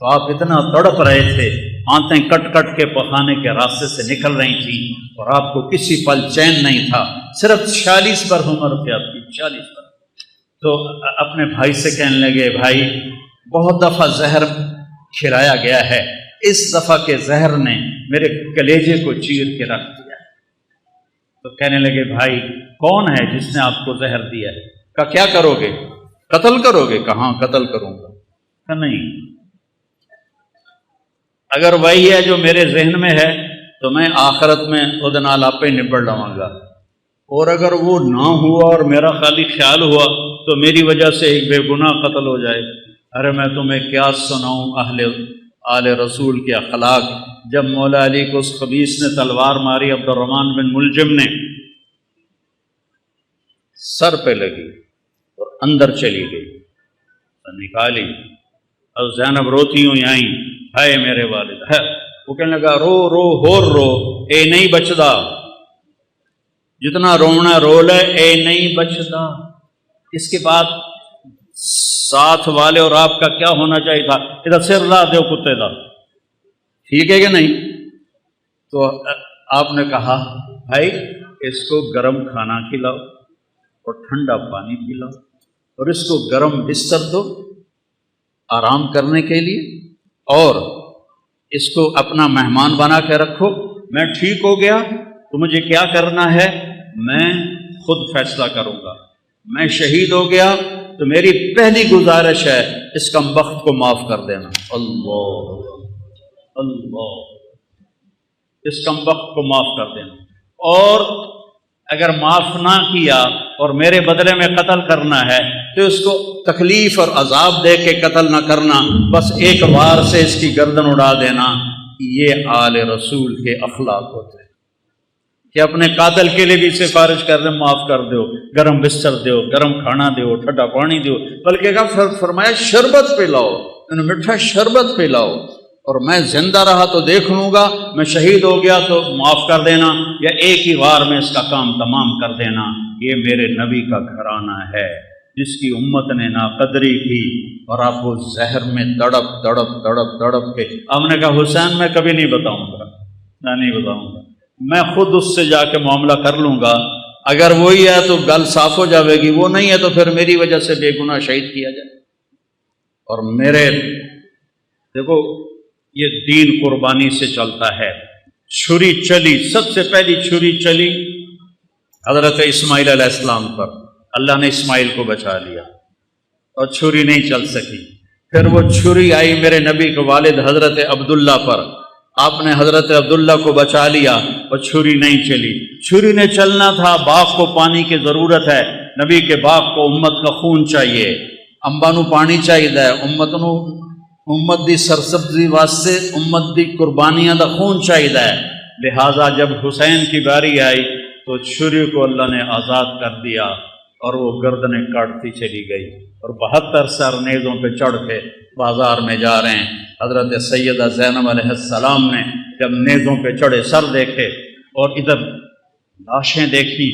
تو آپ اتنا تڑپ رہے تھے، آنتیں کٹ کٹ کے پخانے کے راستے سے نکل رہی تھیں، اور آپ کو کسی پل چین نہیں تھا۔ صرف 46 پر عمر تھی آپ کی، 46 پر۔ تو اپنے بھائی سے کہنے لگے، بھائی بہت دفعہ زہر کھلایا گیا ہے، اس دفعہ کے زہر نے میرے کلیجے کو چیر کے رکھ دیا ہے۔ تو کہنے لگے، بھائی کون ہے جس نے آپ کو زہر دیا ہے؟ کہا کیا کرو گے؟ قتل کرو گے؟ کہاں قتل کروں گا؟ کہ نہیں، اگر وہی ہے جو میرے ذہن میں ہے تو میں آخرت میں خود نال آپ پہ نبڑ لواں گا، اور اگر وہ نہ ہوا اور میرا خالی خیال ہوا تو میری وجہ سے ایک بے گناہ قتل ہو جائے۔ ارے میں تمہیں کیا سناؤں آل رسول کے اخلاق۔ جب مولا علی کو اس خبیث نے تلوار ماری، عبد الرحمن بن ملجم نے، سر پہ لگی اور اندر چلی گئی، نکالی، اور زینب روتی ہوئی آئیں، ہائے میرے والد ہے۔ وہ کہنے لگا، رو رو ہور رو، اے نہیں بچدا، جتنا رونا رو لے، اے نہیں بچدا۔ اس کے بعد ساتھ والے اور آپ کا کیا ہونا چاہیے تھا؟ ادھر سر لا دو کتے دا، ٹھیک ہے کہ نہیں؟ تو آپ نے کہا، بھائی اس کو گرم کھانا کھلاؤ اور ٹھنڈا پانی پلاؤ، اور اس کو گرم بستر دو آرام کرنے کے لیے، اور اس کو اپنا مہمان بنا کے رکھو۔ میں ٹھیک ہو گیا تو مجھے کیا کرنا ہے میں خود فیصلہ کروں گا۔ میں شہید ہو گیا تو میری پہلی گزارش ہے اس کمبخت کو معاف کر دینا۔ اللہ اللہ، اس کمبخت کو معاف کر دینا، اور اگر معاف نہ کیا اور میرے بدلے میں قتل کرنا ہے تو اس کو تکلیف اور عذاب دے کے قتل نہ کرنا، بس ایک بار سے اس کی گردن اڑا دینا۔ یہ آل رسول کے اخلاق ہوتے ہیں کہ اپنے قاتل کے لیے بھی سفارش کر دیں، معاف کر دو، گرم بستر دو، گرم کھانا دو، ٹھنڈا پانی دو، بلکہ فرمایا شربت پلاؤ، انہیں میٹھا شربت پلاؤ، اور میں زندہ رہا تو دیکھ لوں گا، میں شہید ہو گیا تو معاف کر دینا، یا ایک ہی وار میں اس کا کام تمام کر دینا۔ یہ میرے نبی کا گھرانہ ہے جس کی امت نے ناقدری کی، اور آپ وہ زہر میں تڑپ تڑپ تڑپ تڑپ کے، ہم نے کہا حسین میں کبھی نہیں بتاؤں گا، میں نہیں بتاؤں گا، میں خود اس سے جا کے معاملہ کر لوں گا، اگر وہی ہے تو گل صاف ہو جاوے گی، وہ نہیں ہے تو پھر میری وجہ سے بے گناہ شہید کیا جائے۔ اور میرے دیکھو یہ دین قربانی سے چلتا ہے۔ چھری چلی، سب سے پہلی چھری چلی حضرت اسماعیل علیہ السلام پر، اللہ نے اسماعیل کو بچا لیا اور چھری نہیں چل سکی۔ پھر وہ چھری آئی میرے نبی کے والد حضرت عبداللہ پر، آپ نے حضرت عبداللہ کو بچا لیا اور چھری نہیں چلی۔ چھری نے چلنا تھا، باغ کو پانی کی ضرورت ہے، نبی کے باغ کو امت کا خون چاہیے، انباں نوں پانی چاہیے، امت دی سرسبزی واسطے امت دی قربانیاں دا خون چاہیے، لہٰذا جب حسین کی باری آئی تو چھری کو اللہ نے آزاد کر دیا اور وہ گردنیں کاٹتی چلی گئی، اور 72 سر نیزوں پہ چڑھ کے بازار میں جا رہے ہیں۔ حضرت سیدہ زینب علیہ السلام نے جب نیزوں پہ چڑھے سر دیکھے اور ادھر لاشیں دیکھی،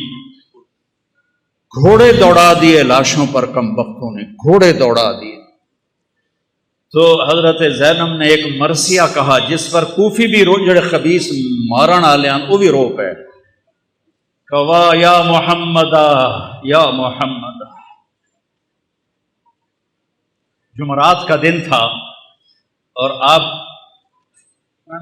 گھوڑے دوڑا دیے لاشوں پر، کم بختوں نے گھوڑے دوڑا دیے۔ تو حضرت زینب نے ایک مرثیہ کہا جس پر کوفی بھی جڑے خبیث مارن والے ہیں وہ بھی رو پے، کہا یا محمد یا محمد۔ جمعرات کا دن تھا اور آپ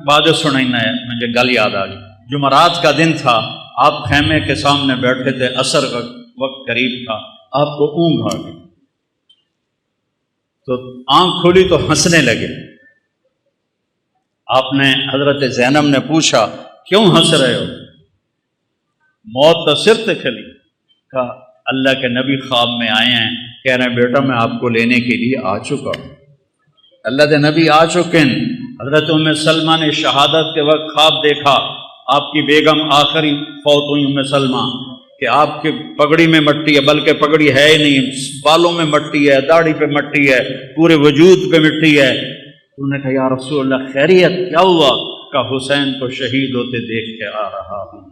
بعد سنائنا ہے، مجھے گل یاد آ گئی، جمعرات کا دن تھا، آپ خیمے کے سامنے بیٹھے تھے، عصر کا وقت قریب تھا، آپ کو اونگ آ گئی تو آنکھ کھلی تو ہنسنے لگے۔ آپ نے حضرت زینب نے پوچھا کیوں ہنس رہے ہو؟ موت تو سر تے کھلی۔ کہا اللہ کے نبی خواب میں آئے ہیں، کہہ رہے ہیں بیٹا میں آپ کو لینے کے لیے آ چکا ہوں۔ اللہ کے نبی آ چکے ہیں۔ حضرت ام سلمہ نے شہادت کے وقت خواب دیکھا، آپ کی بیگم آخری فوت ہوئی ام سلمہ، کہ آپ کی پگڑی میں مٹی ہے، بلکہ پگڑی ہے ہی نہیں، بالوں میں مٹی ہے، داڑھی پہ مٹی ہے، پورے وجود پہ مٹی ہے۔ انہوں نے کہا یا رسول اللہ خیریت کیا ہوا؟ کہا حسین کو شہید ہوتے دیکھ کے آ رہا ہوں،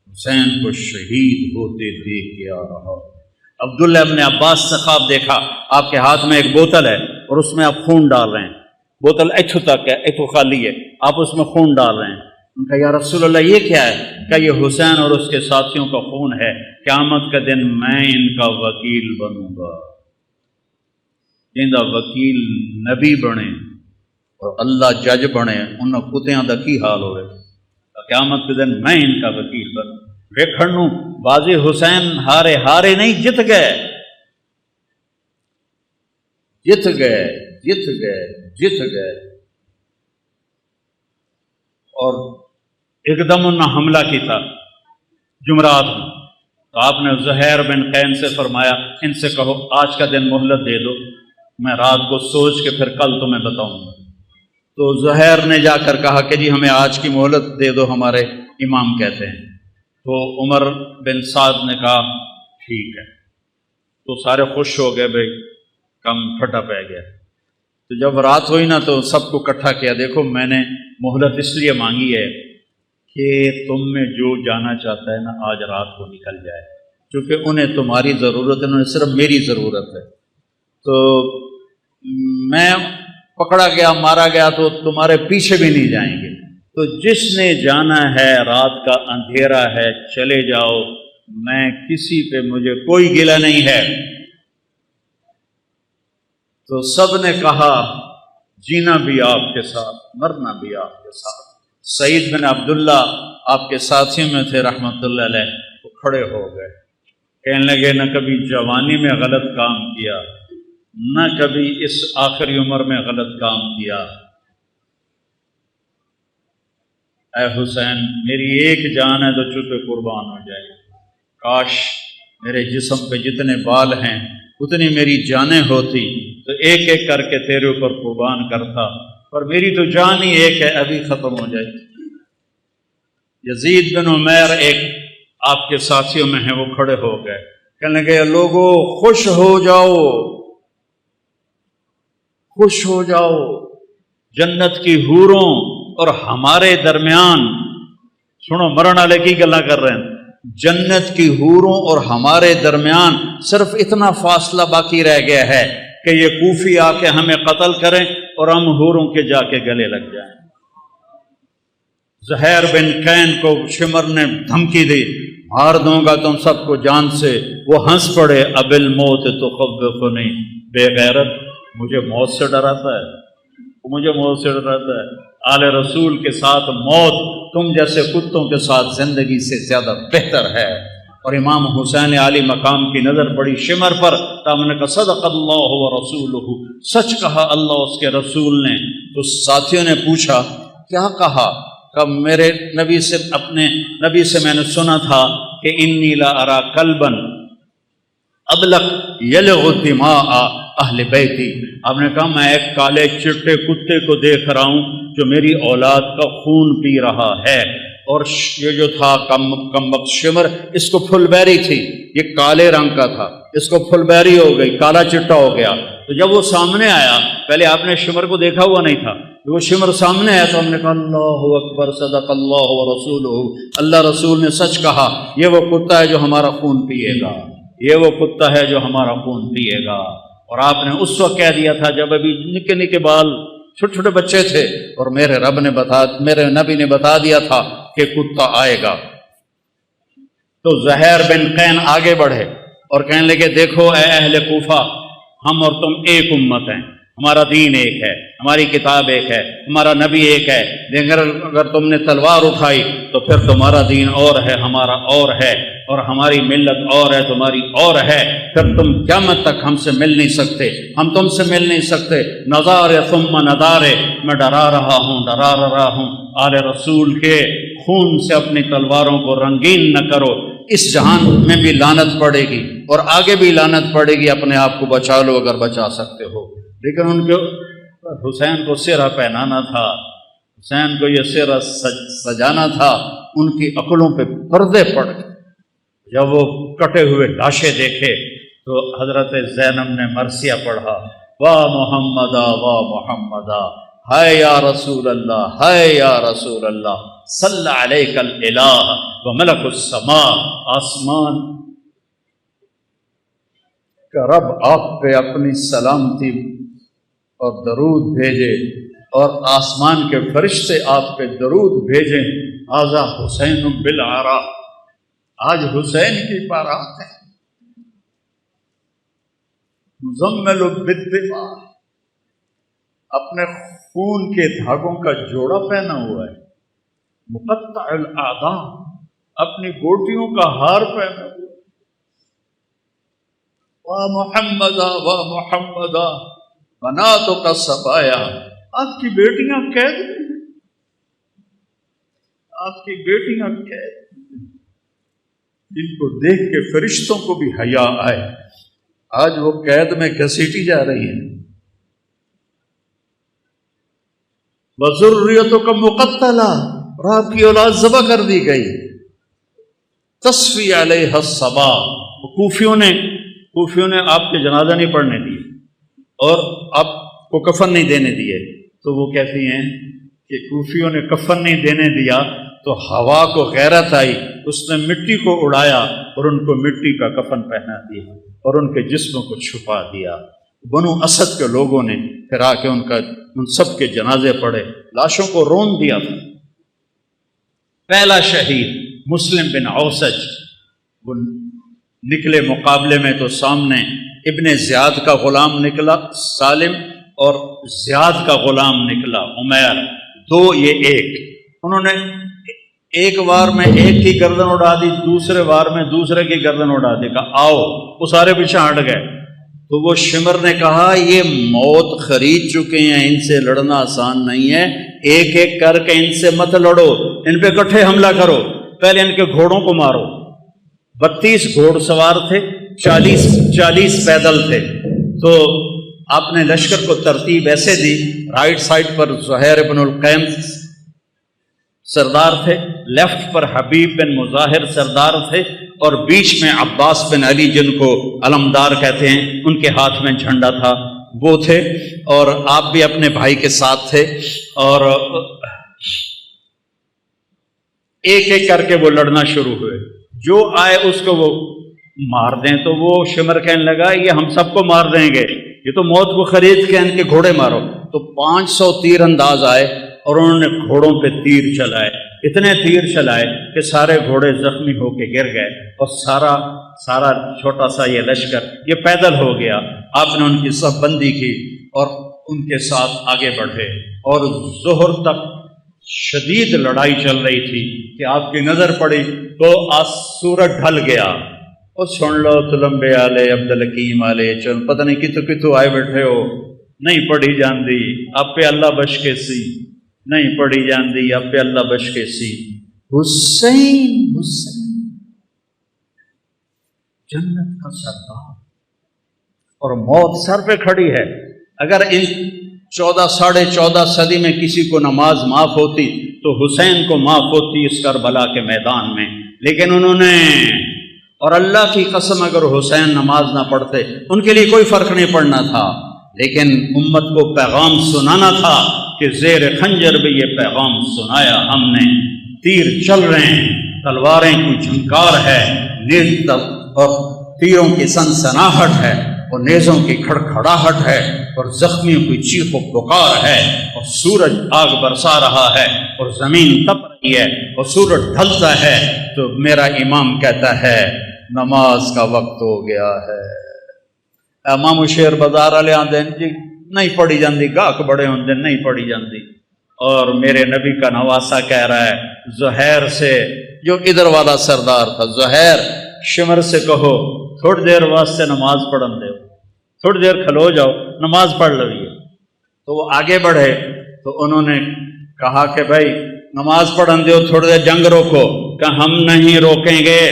حسین کو شہید ہوتے دیکھ کے آ رہا ہوں۔ عبداللہ ابن عباس سے خواب دیکھا، آپ کے ہاتھ میں ایک بوتل ہے اور اس میں آپ خون ڈال رہے ہیں، بوتل ایتھو تک ہے، ایتھو خالی ہے، آپ اس میں خون ڈال رہے ہیں۔ ان کا یا رسول اللہ یہ کیا ہے؟ کہ یہ حسین اور اس کے ساتھیوں کا خون ہے، قیامت کا دن میں ان کا وکیل بنوں گا، ان کا وکیل نبی بنے اور اللہ جج بنے، ان کتیاں دا کی حال ہوئے، قیامت کے دن میں ان کا وکیل بنوں۔ ویکھن بازی حسین ہارے نہیں، جت گئے جت گئے جت گئے جت گئے۔ اور ایک دم انہوں نے حملہ کیا جمعرات میں، تو آپ نے زہیر بن قین سے فرمایا ان سے کہو آج کا دن مہلت دے دو، میں رات کو سوچ کے پھر کل تمہیں بتاؤں گا۔ تو زہیر نے جا کر کہا کہ جی ہمیں آج کی مہلت دے دو، ہمارے امام کہتے ہیں۔ تو عمر بن سعد نے کہا ٹھیک ہے، تو سارے خوش ہو گئے، بھائی کم پھٹا پہ گیا۔ تو جب رات ہوئی نا تو سب کو اکٹھا کیا، دیکھو میں نے مہلت اس لیے مانگی ہے کہ تم میں جو جانا چاہتا ہے نا آج رات کو نکل جائے، چونکہ انہیں تمہاری ضرورت ہے، انہیں صرف میری ضرورت ہے۔ تو میں پکڑا گیا، مارا گیا تو تمہارے پیچھے بھی نہیں جائیں گے، تو جس نے جانا ہے رات کا اندھیرا ہے چلے جاؤ، میں کسی پہ مجھے کوئی گلہ نہیں ہے۔ تو سب نے کہا جینا بھی آپ کے ساتھ، مرنا بھی آپ کے ساتھ۔ سعید بن عبداللہ آپ کے ساتھیوں میں تھے رحمت اللہ علیہ، وہ کھڑے ہو گئے، کہنے لگے نہ کبھی جوانی میں غلط کام کیا، نہ کبھی اس آخری عمر میں غلط کام کیا۔ اے حسین میری ایک جان ہے تو چپے قربان ہو جائے، کاش میرے جسم پہ جتنے بال ہیں اتنی میری جانیں ہوتی تو ایک ایک کر کے تیرے اوپر قربان کرتا، پر میری تو جان ہی ایک ہے، ابھی ختم ہو جائے۔ یزید بن عمیر ایک آپ کے ساتھیوں میں ہیں، وہ کھڑے ہو گئے، کہنے لگے لوگوں خوش ہو جاؤ، خوش ہو جاؤ جنت کی حوروں اور ہمارے درمیان. سنو مرن والے کی گلا کر رہے ہیں. جنت کی حوروں اور ہمارے درمیان صرف اتنا فاصلہ باقی رہ گیا ہے کہ یہ کوفی آ کے ہمیں قتل کریں اور ہم حوروں کے جا کے گلے لگ جائیں. زہیر بن قین کو شمر نے دھمکی دی، مار دوں گا تم سب کو جان سے. وہ ہنس پڑے، اب الموت تخوفنی، بے غیرت مجھے موت سے ڈراتا ہے، مجھے موت سے ڈراتا ہے. آل رسول کے ساتھ موت تم جیسے کتوں کے ساتھ زندگی سے زیادہ بہتر ہے. اور امام حسین عالی مقام کی نظر پڑی شمر پر، تو ہم نے کہا صدق اللہ و رسولہ، سچ کہا اللہ اس کے رسول نے. تو ساتھیوں نے پوچھا کیا کہا؟ کہ میرے نبی سے، اپنے نبی سے میں نے سنا تھا کہ انی لا ارا کلبا ابلق یلغ دماء اہل بیتی. آپ نے کہا میں ایک کالے چٹے کتے کو دیکھ رہا ہوں جو میری اولاد کا خون پی رہا ہے. اور یہ جو تھا کم وقت شمر، اس کو پھل بیری تھی، یہ کالے رنگ کا تھا، اس کو پھل بیری ہو گئی، کالا چٹا ہو گیا. تو جب وہ سامنے آیا، پہلے آپ نے شمر کو دیکھا ہوا نہیں تھا، وہ شمر سامنے آیا تو ہم نے کہا اللہ اکبر صدق اللہ و رسولہ، اللہ رسول نے سچ کہا، یہ وہ کتا ہے جو ہمارا خون پیے گا، یہ وہ کتا ہے جو ہمارا خون پیے گا. اور آپ نے اس وقت کہہ دیا تھا جب ابھی نکے نکے بال چھوٹے چھوٹے بچے تھے، اور میرے نبی نے بتا دیا تھا کہ کتا آئے گا. تو زہیر بن قین آگے بڑھے اور کہنے لگے دیکھو اے اہل کوفہ، ہم اور تم ایک امت ہیں، ہمارا دین ایک ہے، ہماری کتاب ایک ہے، ہمارا نبی ایک ہے. لیکن اگر تم نے تلوار اٹھائی تو پھر تمہارا دین اور ہے، ہمارا اور ہے، اور ہماری ملت اور ہے، تمہاری اور ہے. پھر تم قیامت تک ہم سے مل نہیں سکتے، ہم تم سے مل نہیں سکتے. نظارے ثم نظارے، میں ڈرا رہا ہوں آل رسول کے خون سے اپنی تلواروں کو رنگین نہ کرو. اس جہان میں بھی لعنت پڑے گی اور آگے بھی لعنت پڑے گی، اپنے آپ کو بچا لو اگر بچا سکتے ہو. لیکن ان کے حسین کو سہرا پہنانا تھا، حسین کو یہ سہرا سجانا تھا. ان کی عقلوں پہ پردے پڑ گئے. جب وہ کٹے ہوئے لاشیں دیکھے تو حضرت زینب نے مرثیہ پڑھا، واہ محمدا واہ محمدا، ہائے یا رسول اللہ، ہائے یا رسول اللہ، صلی علیک الالہ و ملک السماء. آسمان کا رب آپ پہ اپنی سلامتی اور درود بھیجے، اور آسمان کے فرشتے آپ پہ درود بھیجیں. ھذا حسین بالعراء، آج حسین کی بارات ہے. مزمل بالدماء، اپنے خون کے دھاگوں کا جوڑا پہنا ہوا ہے. مقطع الاعضاء، اپنی گوٹیوں کا ہار پہنا ہوا ہے. واہ محمدا واہ محمدا بناتک صبایا، آپ کی بیٹیاں قید ہیں، آپ کی بیٹیاں قید ہیں. جن کو دیکھ کے فرشتوں کو بھی حیا آئے. آج وہ قید میں گھسیٹی جا رہی ہیں. وذریتک مقتلہ، اور آپ کی اولاد ذبح کر دی گئی. تصفی علیہ الصبا، کوفیوں نے آپ کے جنازہ نہیں پڑھنے دیے اور آپ کو کفن نہیں دینے دیے. تو وہ کہتی ہیں کہ کوفیوں نے کفن نہیں دینے دیا تو ہوا کو غیرت آئی، اس نے مٹی کو اڑایا اور ان کو مٹی کا کفن پہنا دیا اور ان کے جسموں کو چھپا دیا. بنو اسد کے لوگوں نے پھر آ کے ان سب کے جنازے پڑھے، لاشوں کو رون دیا تھا. پہلا شہید مسلم بن اوسج، وہ نکلے مقابلے میں تو سامنے ابن زیاد کا غلام نکلا سالم، اور زیاد کا غلام نکلا عمیر. دو یہ ایک، انہوں نے ایک وار میں ایک کی گردن اڑا دی، دوسرے وار میں دوسرے کی گردن اڑا دی. کہا آؤ، وہ سارے پیچھے ہٹ گئے. تو وہ شمر نے کہا یہ موت خرید چکے ہیں، ان سے لڑنا آسان نہیں ہے، ایک ایک کر کے ان سے مت لڑو، ان پہ اکٹھے حملہ کرو، پہلے ان کے گھوڑوں کو مارو. 32 گھوڑ سوار تھے، 40 پیدل تھے. تو آپ نے لشکر کو ترتیب ایسے دی، رائٹ سائڈ پر زہیر بن القیم سردار تھے، لیفٹ پر حبیب بن مظاہر سردار تھے، اور بیچ میں عباس بن علی جن کو علمدار کہتے ہیں، ان کے ہاتھ میں جھنڈا تھا. وہ تھے، اور آپ بھی اپنے بھائی کے ساتھ تھے، اور ایک ایک کر کے وہ لڑنا شروع ہوئے، جو آئے اس کو وہ مار دیں۔ تو وہ شمر کہنے لگا یہ ہم سب کو مار دیں گے، یہ تو موت کو خرید کے ان کے گھوڑے مارو۔ تو 500 تیر انداز آئے اور انہوں نے گھوڑوں پہ تیر چلائے، اتنے تیر چلائے کہ سارے گھوڑے زخمی ہو کے گر گئے، اور سارا چھوٹا سا یہ لشکر یہ پیدل ہو گیا۔ آپ نے ان کی صف بندی کی اور ان کے ساتھ آگے بڑھے، اور ظہر تک شدید لڑائی چل رہی تھی کہ آپ کی نظر پڑی تو سورج ڈھل گیا۔ اور سن لو تلمبے آلے عبدالحکیم آلے چل، پتہ نہیں کتوں آئے بیٹھے ہو، نہیں پڑھی جاندی آپ پہ اللہ بش کے سی، نہیں پڑھی جاندی آپ پہ اللہ بش کے سی۔ حسین جنت کا سردار، اور موت سر پہ کھڑی ہے۔ اگر ان 14 صدی میں کسی کو نماز معاف ہوتی تو حسین کو معاف ہوتی اس کربلا کے میدان میں، لیکن انہوں نے، اور اللہ کی قسم اگر حسین نماز نہ پڑھتے ان کے لیے کوئی فرق نہیں پڑنا تھا، لیکن امت کو پیغام سنانا تھا کہ زیر خنجر بھی یہ پیغام سنایا ہم نے، تیر چل رہے ہیں، تلواریں کی جھنکار ہے، نیز اور تیروں کی سنسناہٹ ہے، اور نیزوں کی کھڑکھڑاہٹ ہے، اور زخمیوں کی چیخ و پکار ہے، اور سورج آگ برسا رہا ہے، اور زمین تپ رہی ہے، اور سورج ڈھلتا ہے، تو میرا امام کہتا ہے نماز کا وقت ہو گیا ہے۔ امام شیر بازار والے آدھے جی نہیں پڑھی جاندی، گاہک بڑے ہوندے نہیں پڑھی جاندی، اور میرے نبی کا نواسا کہہ رہا ہے زہیر سے، جو ادھر والا سردار تھا، زہیر شمر سے کہو تھوڑی دیر واسطے نماز پڑھن دے، تھوڑی دیر کھلو جاؤ نماز پڑھ لویے۔ تو وہ آگے بڑھے تو انہوں نے کہا کہ بھائی نماز پڑھن دیو، تھوڑی دیر جنگ روکو، کہ ہم نہیں روکیں گے۔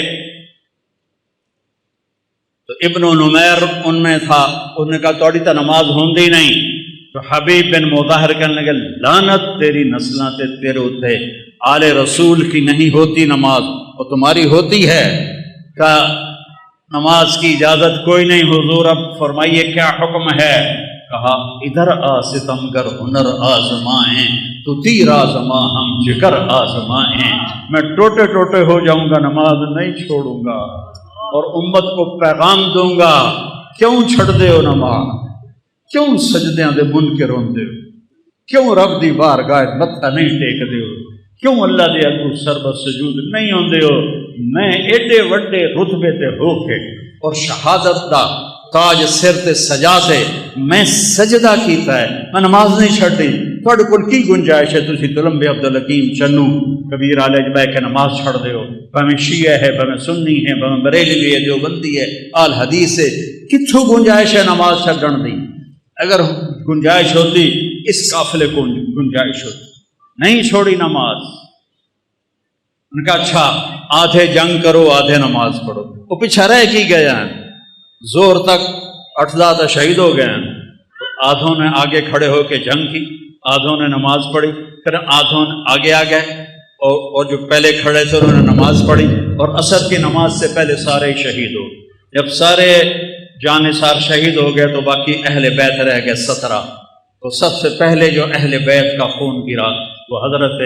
تو ابن نمیر ان میں تھا، انہوں نے کہا توڑی تا نماز ہوندی نہیں۔ تو حبیب بن مظاہر کہنے لگے لعنت تیری نسلاں تے تیرے اوتے، آل رسول کی نہیں ہوتی نماز اور تمہاری ہوتی ہے۔ کہ نماز کی اجازت کوئی نہیں حضور، اب فرمائیے کیا حکم ہے؟ کہا ادھر آ ستمگر ہنر آزمائیں، تو تیر آزما ہم جگر آزمائیں، میں ٹوٹے ٹوٹے ہو جاؤں گا نماز نہیں چھوڑوں گا، اور امت کو پیغام دوں گا کیوں چھڑ دے ہو نماز، کیوں سجدیاں دے منکر ہوندے ہو، کیوں رب دی بارگاہ متھا نہیں ٹیک دے ہو، کیوں اللہ دے اگوں سربت سجود نہیں ہوندے ہو۔ میں ایڈے وڈے رتبے تے ہو کے اور شہادت دا تاج سر تے سجا دے میں سجدہ کیتا ہے، میں نماز نہیں چھڑی، تھوڑے کول کی گنجائش ہے تسی تلمبے عبدالحکیم چنو کبیر آلے جبے کے نماز چھڑ دے ہو، بھویں شیعہ ہے، بھویں سنی ہے، بھویں بریلوی ہے، دیوبندی ہے، آل حدیث ہے، کتھوں گنجائش ہے نماز چھڑن دی؟ اگر گنجائش ہوتی اس قافلے کو گنجائش ہوتی، نہیں چھوڑی نماز۔ ان کا اچھا آدھے جنگ کرو آدھے نماز پڑھو، وہ پیچھے رہ کی گئے ہیں، زور تک 8 شہید ہو گئے ہیں۔ آدھوں نے آگے کھڑے ہو کے جنگ کی، آدھوں نے نماز پڑھی، پھر آدھوں آگے آ گئے اور جو پہلے کھڑے تھے انہوں نے نماز پڑھی، اور عصر کی نماز سے پہلے سارے شہید ہو۔ جب سارے جانثار شہید ہو گئے تو باقی اہل بیت رہ گئے 17۔ تو سب سے پہلے جو اہل بیت کا خون گرا وہ حضرت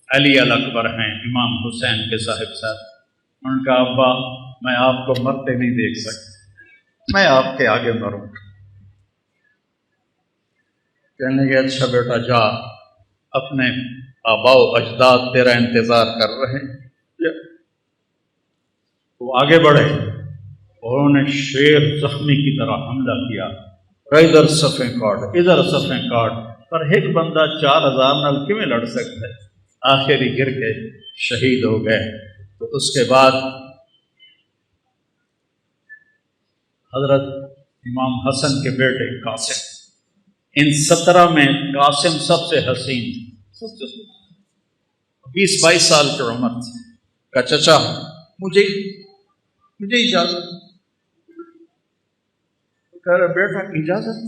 علی الاکبر ہیں، امام حسین کے صاحب صاحب۔ ان کا ابا میں آپ کو مرتے نہیں دیکھ سکتا، میں آپ کے آگے مروں۔ کہنے لگے اچھا بیٹا جا، اپنے آباء و اجداد تیرا انتظار کر رہے ہیں۔ وہ آگے بڑھے اور انہوں نے شیر زخمی کی طرح حملہ کیا، ادھر صفیں کاٹ ادھر صفیں کاٹ، پر ایک بندہ 4000 نال کیویں لڑ سکتا ہے؟ آخری گر کے شہید ہو گئے۔ تو اس کے بعد حضرت امام حسن کے بیٹے قاسم، ان 17 میں قاسم سب سے حسین، 20-22 سال کی عمر تھی۔ کہ چچا مجھے اجازت، کہہ رہے بیٹا اجازت؟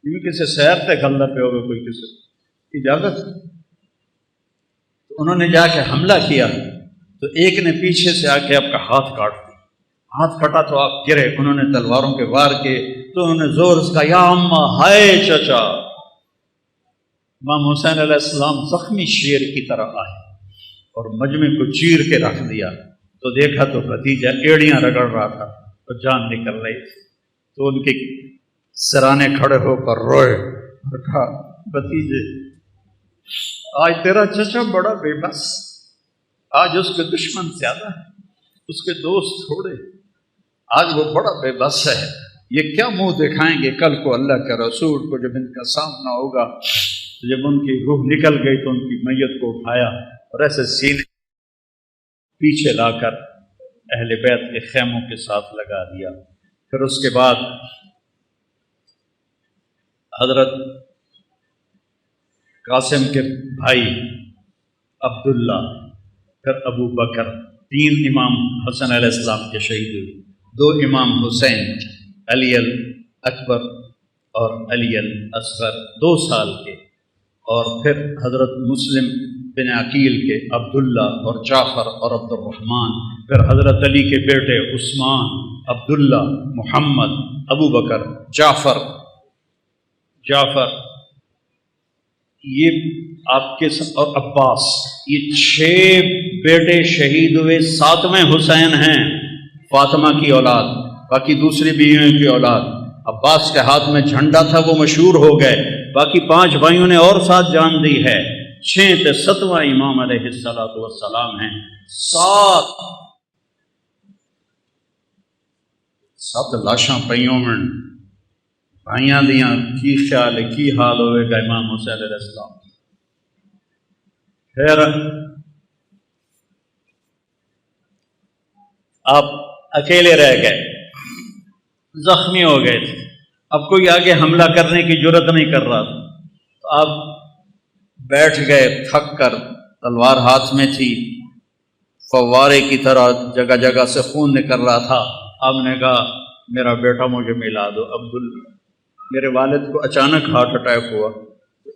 یہ کسی سیر تے گھلنا پہ ہوگا کوئی کسی اجازت؟ تو انہوں نے جا کے حملہ کیا تو ایک نے پیچھے سے آ کے آپ کا ہاتھ کاٹ دیا، ہاتھ کٹا تو آپ گرے، انہوں نے تلواروں کے وار کیے تو انہوں نے زور سے کہا یا اماں، ہائے چچا۔ امام حسین علیہ السلام زخمی شیر کی طرح آئے اور مجمع کو چیر کے رکھ دیا، تو دیکھا تو بھتیجا ایڑیاں رگڑ رہا تھا تو جان نکل رہی تھی، تو ان کے سرانے کھڑے ہو کر روئے اور کہا بھتیجے آج تیرا چچا بڑا بے بس، آج اس کے دشمن زیادہ ہے، اس کے دوست تھوڑے، آج وہ بڑا بے بس ہے، یہ کیا منہ دکھائیں گے کل کو اللہ کے رسول کو جب ان کا سامنا ہوگا۔ جب ان کی روح نکل گئی تو ان کی میت کو اٹھایا اور ایسے سینے پیچھے لا کر اہل بیت کے خیموں کے ساتھ لگا دیا۔ پھر اس کے بعد حضرت قاسم کے بھائی عبداللہ، پھر ابو بکر، 3 امام حسن علیہ السلام کے شہید ہوئے، 2 امام حسین، علی الاکبر اور علی الاصغر 2 سال کے، اور پھر حضرت مسلم بن عقیل کے عبداللہ اور جعفر اور عبد الرحمن، پھر حضرت علی کے بیٹے عثمان، عبداللہ، محمد، ابو بکر، جعفر یہ آپ کے اور عباس، یہ 6 بیٹے شہید ہوئے۔ 7ویں حسین ہیں، فاطمہ کی اولاد، باقی دوسری بیویوں کی اولاد۔ عباس کے ہاتھ میں جھنڈا تھا، وہ مشہور ہو گئے، باقی 5 بھائیوں نے اور ساتھ جان دی ہے۔ 6 تے 7واں امام علیہ السلام ہیں۔ 7 لاشاں پئیوں میں بھائیاں دیاں، کی خیال ہے کی حال ہوئے گا امام حسین علیہ السلام۔ پھر آپ اکیلے رہ گئے، زخمی ہو گئے تھے، اب کوئی آگے حملہ کرنے کی جرت نہیں کر رہا تھا، تو آپ بیٹھ گئے تھک کر، تلوار ہاتھ میں تھی، فوارے کی طرح جگہ جگہ سے خون نکل رہا تھا۔ آپ نے کہا میرا بیٹا مجھے ملا دو عبداللہ۔ میرے والد کو اچانک ہارٹ اٹیک ہوا،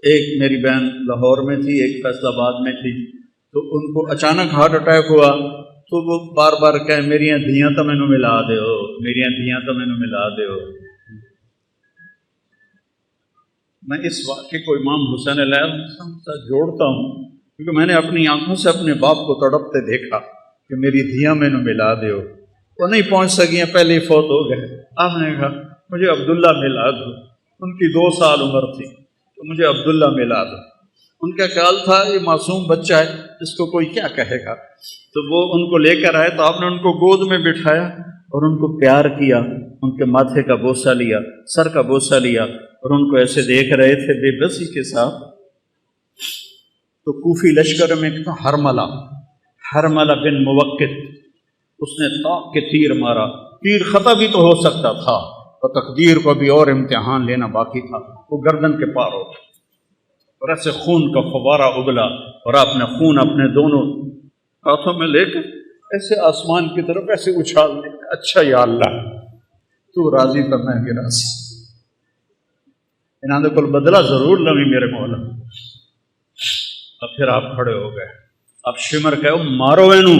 ایک میری بہن لاہور میں تھی، ایک فیصل آباد میں تھی، تو ان کو اچانک ہارٹ اٹیک ہوا تو وہ بار بار کہیں میریاں دھیاں تو مینوں ملا دیو، میریاں دھیاں تو مینوں ملا دیو۔ میں اس واقعے کو امام حسین علیہ السلام سے جوڑتا ہوں کیونکہ میں نے اپنی آنکھوں سے اپنے باپ کو تڑپتے دیکھا کہ میری دھیاں مینوں ملا دیو۔ وہ نہیں پہنچ سکیاں، پہلے ہی فوت ہو گئے۔ آپ نے کہا مجھے عبداللہ ملا دو، ان کی 2 سال عمر تھی، تو مجھے عبداللہ ملا دو۔ ان کا خیال تھا یہ معصوم بچہ ہے، اس کو کوئی کیا کہے گا، تو وہ ان کو لے کر آئے، تو آپ نے ان کو گود میں بٹھایا اور ان کو پیار کیا، ان کے ماتھے کا بوسہ لیا، سر کا بوسہ لیا، اور ان کو ایسے دیکھ رہے تھے بے بسی کے ساتھ۔ تو کوفی لشکر میں ایک تھا حرملہ بن موقت، اس نے طاق کے تیر مارا، تیر خطا بھی تو ہو سکتا تھا، اور تقدیر کو بھی اور امتحان لینا باقی تھا، وہ گردن کے پار ہو گیا اور ایسے خون کا فوارہ ابلا، اور آپ نے خون اپنے دونوں ہاتھوں میں لے کر ایسے آسمان کی طرف ایسے اچھال دیا۔ اچھا یا اللہ تو راضی تو میں بھی راضی، انہوں نے کل بدلہ ضرور لوی میرے مولا۔ اب پھر آپ کھڑے ہو گئے، اب شمر کہو مارو اینو،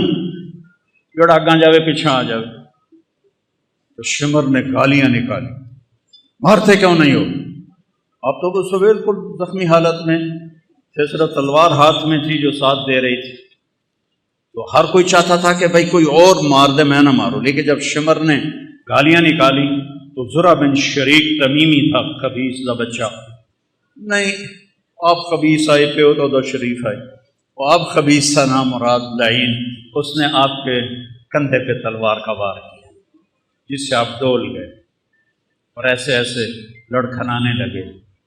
جڑا اگاں جاوے پیچھے آ جاوے۔ تو شمر نے گالیاں نکالی، مارتے کیوں نہیں ہو؟ آپ تو وہ سویل کو زخمی حالت میں تھے، صرف تلوار ہاتھ میں تھی جو ساتھ دے رہی تھی، تو ہر کوئی چاہتا تھا کہ بھائی کوئی اور مار دے، میں نہ مارو۔ لیکن جب شمر نے گالیاں نکالی تو زرع بن شریک تمیمی تھا، خبیث کا بچہ، نہیں آپ خبیث آئے پہ ہو تو شریف آئے، وہ آپ خبیث تھا نام مراد لعین، اس نے آپ کے کندھے پہ تلوار کا وار کیا، جس سے آپ ڈول گئے اور ایسے ایسے لڑکھنانے لگے۔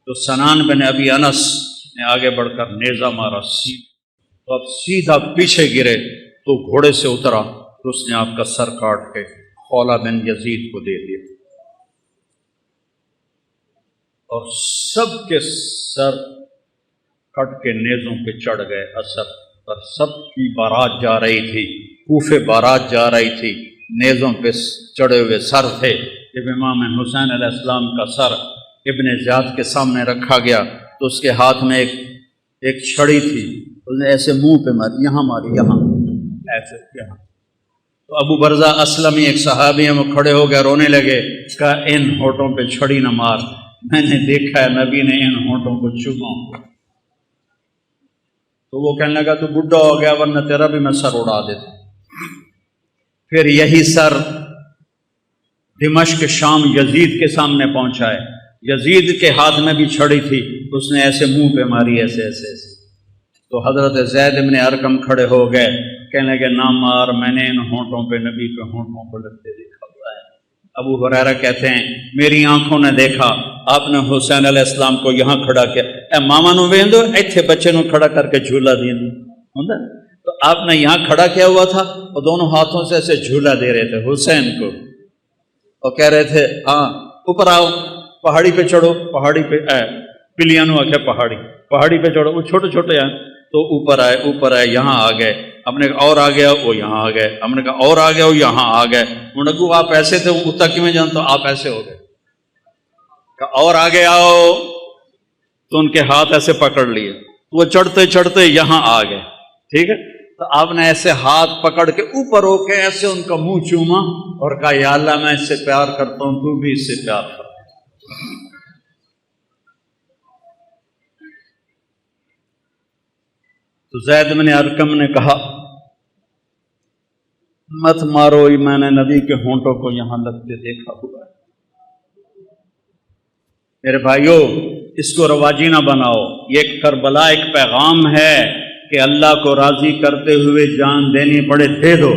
تو سنان بن ابی انس نے آگے بڑھ کر نیزہ مارا، تو اب سیدھا پیچھے گرے تو گھوڑے سے اترا تو اس نے آپ کا سر کاٹ کے خولہ بن یزید کو دے دیا، اور سب کے سر کٹ کے نیزوں پہ چڑھ گئے اثر پر۔ سب کی بارات جا رہی تھی، کوفے بارات جا رہی تھی، نیزوں پہ چڑھے ہوئے سر تھے۔ جب امام حسین علیہ السلام کا سر ابن زیاد کے سامنے رکھا گیا تو اس کے ہاتھ میں ایک چھڑی تھی، اس نے ایسے منہ پہ ماری، یہاں ماری، یہاں ایسے، یہاں تو ابو برزہ اسلمی ایک صحابی ہیں، وہ کھڑے ہو گئے، رونے لگے، کہا ان ہونٹوں پہ چھڑی نہ مار، میں نے دیکھا ہے نبی نے ان ہونٹوں کو چوما۔ تو وہ کہنے لگا تو بڈھا ہو گیا، ورنہ تیرا بھی میں سر اڑا دیتا۔ پھر یہی سر دمشق شام یزید کے سامنے پہنچا ہے، یزید کے ہاتھ میں بھی چھڑی تھی، اس نے ایسے منہ پہ ماری، ایسے ایسے ایسے۔ تو حضرت زید بن ارقم کھڑے ہو گئے، کہنے لگے نہ مار، میں نے ان ہونٹوں پہ نبی کے ہونٹوں کو لگتے دیکھا ہوا ہے۔ ابو ہریرہ کہتے ہیں میری آنکھوں نے دیکھا آپ نے حسین علیہ السلام کو یہاں کھڑا کیا، اے ماما نو ویندو ایتھے بچے نو کھڑا کر کے جھولا دیندو ہوندا، تو آپ نے یہاں کھڑا کیا ہوا تھا اور دونوں ہاتھوں سے ایسے جھولا دے رہے تھے حسین کو، اور کہہ رہے تھے ہاں اوپر آؤ، پہاڑی پہ چڑھو، پہاڑی پہ پلیاں نو آکھیا پہاڑی پہ چڑھو، وہ چھوٹے چھوٹے ہیں تو اوپر آئے یہاں آ گئے، ہم نے کہا اور آ گیا، وہ یہاں آ گئے، ہم نے کہا اور آ گیا، وہ یہاں آ گئے، انہوں نے کہا آپ ایسے تھے اتنا کیوں جان، تو آپ ایسے ہو گئے، کہا اور آگے آؤ، تو ان کے ہاتھ ایسے پکڑ لیے، وہ چڑھتے چڑھتے یہاں آ گئے، ٹھیک ہے، تو آپ نے ایسے ہاتھ پکڑ کے اوپر ہو کے ایسے ان کا منہ چوما اور کہا یا اللہ میں اس سے پیار کرتا ہوں، تو بھی اس سے پیار کر۔ تو زید بن ارقم نے کہا مت مارو، میں نے نبی کے ہونٹوں کو یہاں لگتے دیکھا ہوا ہے۔ میرے بھائیو اس کو رواجی نہ بناؤ، یہ کربلا ایک پیغام ہے کہ اللہ کو راضی کرتے ہوئے جان دینی پڑے دے دو،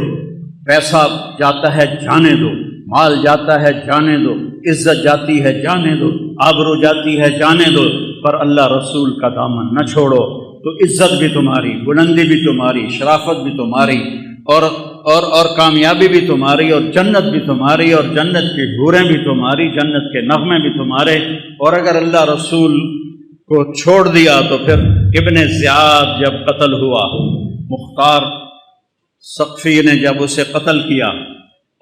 پیسہ جاتا ہے جانے دو، مال جاتا ہے جانے دو، عزت جاتی ہے جانے دو، آبرو جاتی ہے جانے دو، پر اللہ رسول کا دامن نہ چھوڑو، تو عزت بھی تمہاری، بلندی بھی تمہاری، شرافت بھی تمہاری، اور کامیابی بھی تمہاری، اور جنت بھی تمہاری، اور جنت کی حوریں بھی تمہاری، جنت کے نغمے بھی تمہارے۔ اور اگر اللہ رسول کو چھوڑ دیا تو پھر ابن زیاد جب قتل ہوا، مختار ثقفی نے جب اسے قتل کیا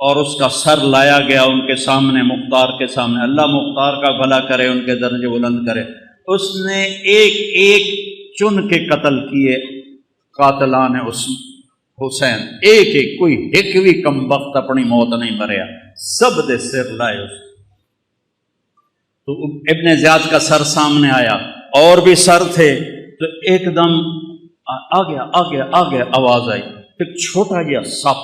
اور اس کا سر لایا گیا ان کے سامنے، مختار کے سامنے، اللہ مختار کا بھلا کرے، ان کے درجے بلند کرے، اس نے ایک ایک چن کے قتل کیے قاتلان اس حسین، ایک ایک، کوئی ایک بھی کم وقت اپنی موت نہیں مریا، سب دے سر لائے اس۔ تو ابن زیاد کا سر سامنے آیا، اور بھی سر تھے، تو ایک دم آ گیا آواز آئی، پھر چھوٹا گیا سپ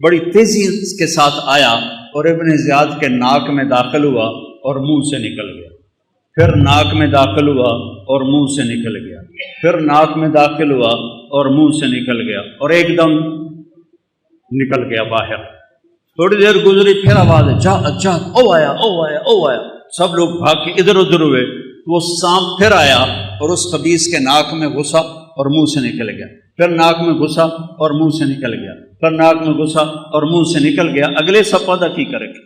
بڑی تیزی کے ساتھ آیا اور ابن زیاد کے ناک میں داخل ہوا اور منہ سے نکل گیا، پھر ناک میں داخل ہوا اور منہ سے نکل گیا، پھر ناک میں داخل ہوا اور منہ سے نکل گیا، اور ایک دم نکل گیا باہر۔ تھوڑی دیر گزری پھر آواز ہے جا او آیا، سب لوگ بھاگ کے ادھر ادھر ہوئے، وہ سانپ پھر آیا اور اس خبیث کے ناک میں گھسا اور منہ سے نکل گیا، پھر ناک میں گھسا اور منہ سے نکل گیا، پھر ناک میں گھسا اور منہ سے نکل گیا۔ اگلے سپادہ کی کرے گا؟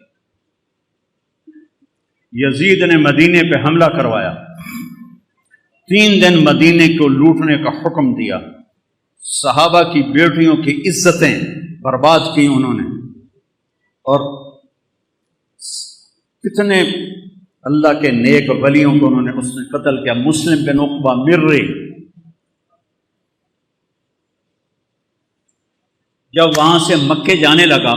یزید نے مدینے پہ حملہ کروایا، 3 دن مدینے کو لوٹنے کا حکم دیا، صحابہ کی بیٹیوں کی عزتیں برباد کی انہوں نے، اور کتنے اللہ کے نیک ولیوں کو انہوں نے اس نے قتل کیا۔ مسلم بن عقبہ مرری جب وہاں سے مکے جانے لگا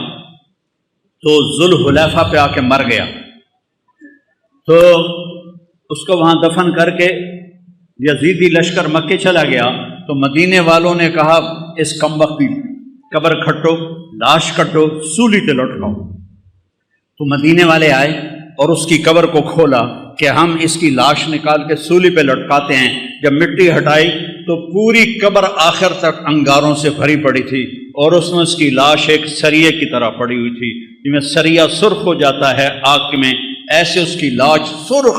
تو ذوالحلیفہ پہ آ کے مر گیا، تو اس کو وہاں دفن کر کے یزیدی لشکر مکے چلا گیا، تو مدینے والوں نے کہا اس کمبخت کی قبر کھٹو، لاش کٹو، سولی پہ لٹکاؤ۔ تو مدینے والے آئے اور اس کی قبر کو کھولا کہ ہم اس کی لاش نکال کے سولی پہ لٹکاتے ہیں۔ جب مٹی ہٹائی تو پوری قبر آخر تک انگاروں سے بھری پڑی تھی، اور اس میں اس کی لاش ایک سریے کی طرح پڑی ہوئی تھی، جس میں سریا سرخ ہو جاتا ہے آگ میں، ایسے اس کی لاش سرخ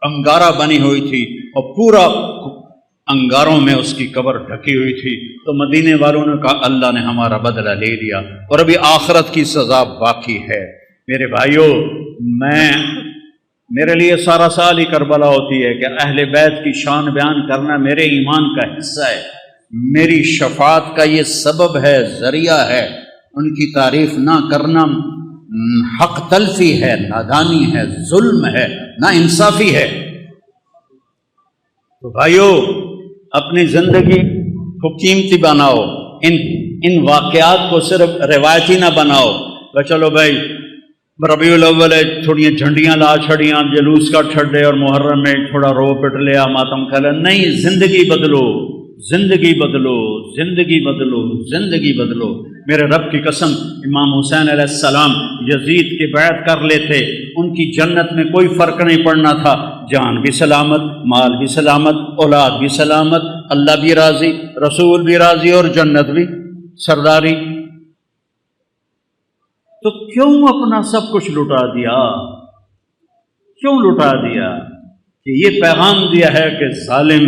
انگارہ بنی ہوئی تھی، اور پورا انگاروں میں اس کی قبر ڈھکی ہوئی تھی۔ تو مدینے والوں نے کہا اللہ نے ہمارا بدلہ لے لیا، اور ابھی آخرت کی سزا باقی ہے۔ میرے بھائیوں، میرے لیے سارا سال ہی کربلا ہوتی ہے کہ اہل بیت کی شان بیان کرنا میرے ایمان کا حصہ ہے، میری شفاعت کا یہ سبب ہے، ذریعہ ہے۔ ان کی تعریف نہ کرنا حق تلفی ہے، نادانی ہے، ظلم ہے، نا انصافی ہے۔ تو بھائیو، اپنی زندگی کو قیمتی بناؤ، ان واقعات کو صرف روایتی نہ بناؤ کہ چلو بھائی ربیع الاول تھوڑی جھنڈیاں لا چھڑیاں، جلوس کا چھڑے، اور محرم میں تھوڑا رو پٹ لیا، ماتم کھلا. نہیں، زندگی بدلو، زندگی بدلو، زندگی بدلو، زندگی بدلو. میرے رب کی قسم، امام حسین علیہ السلام یزید کی بیعت کر لیتے، ان کی جنت میں کوئی فرق نہیں پڑنا تھا. جان بھی سلامت، مال بھی سلامت، اولاد بھی سلامت، اللہ بھی راضی، رسول بھی راضی، اور جنت بھی سرداری. تو کیوں اپنا سب کچھ لٹا دیا؟ کیوں لٹا دیا؟ کہ یہ پیغام دیا ہے کہ ظالم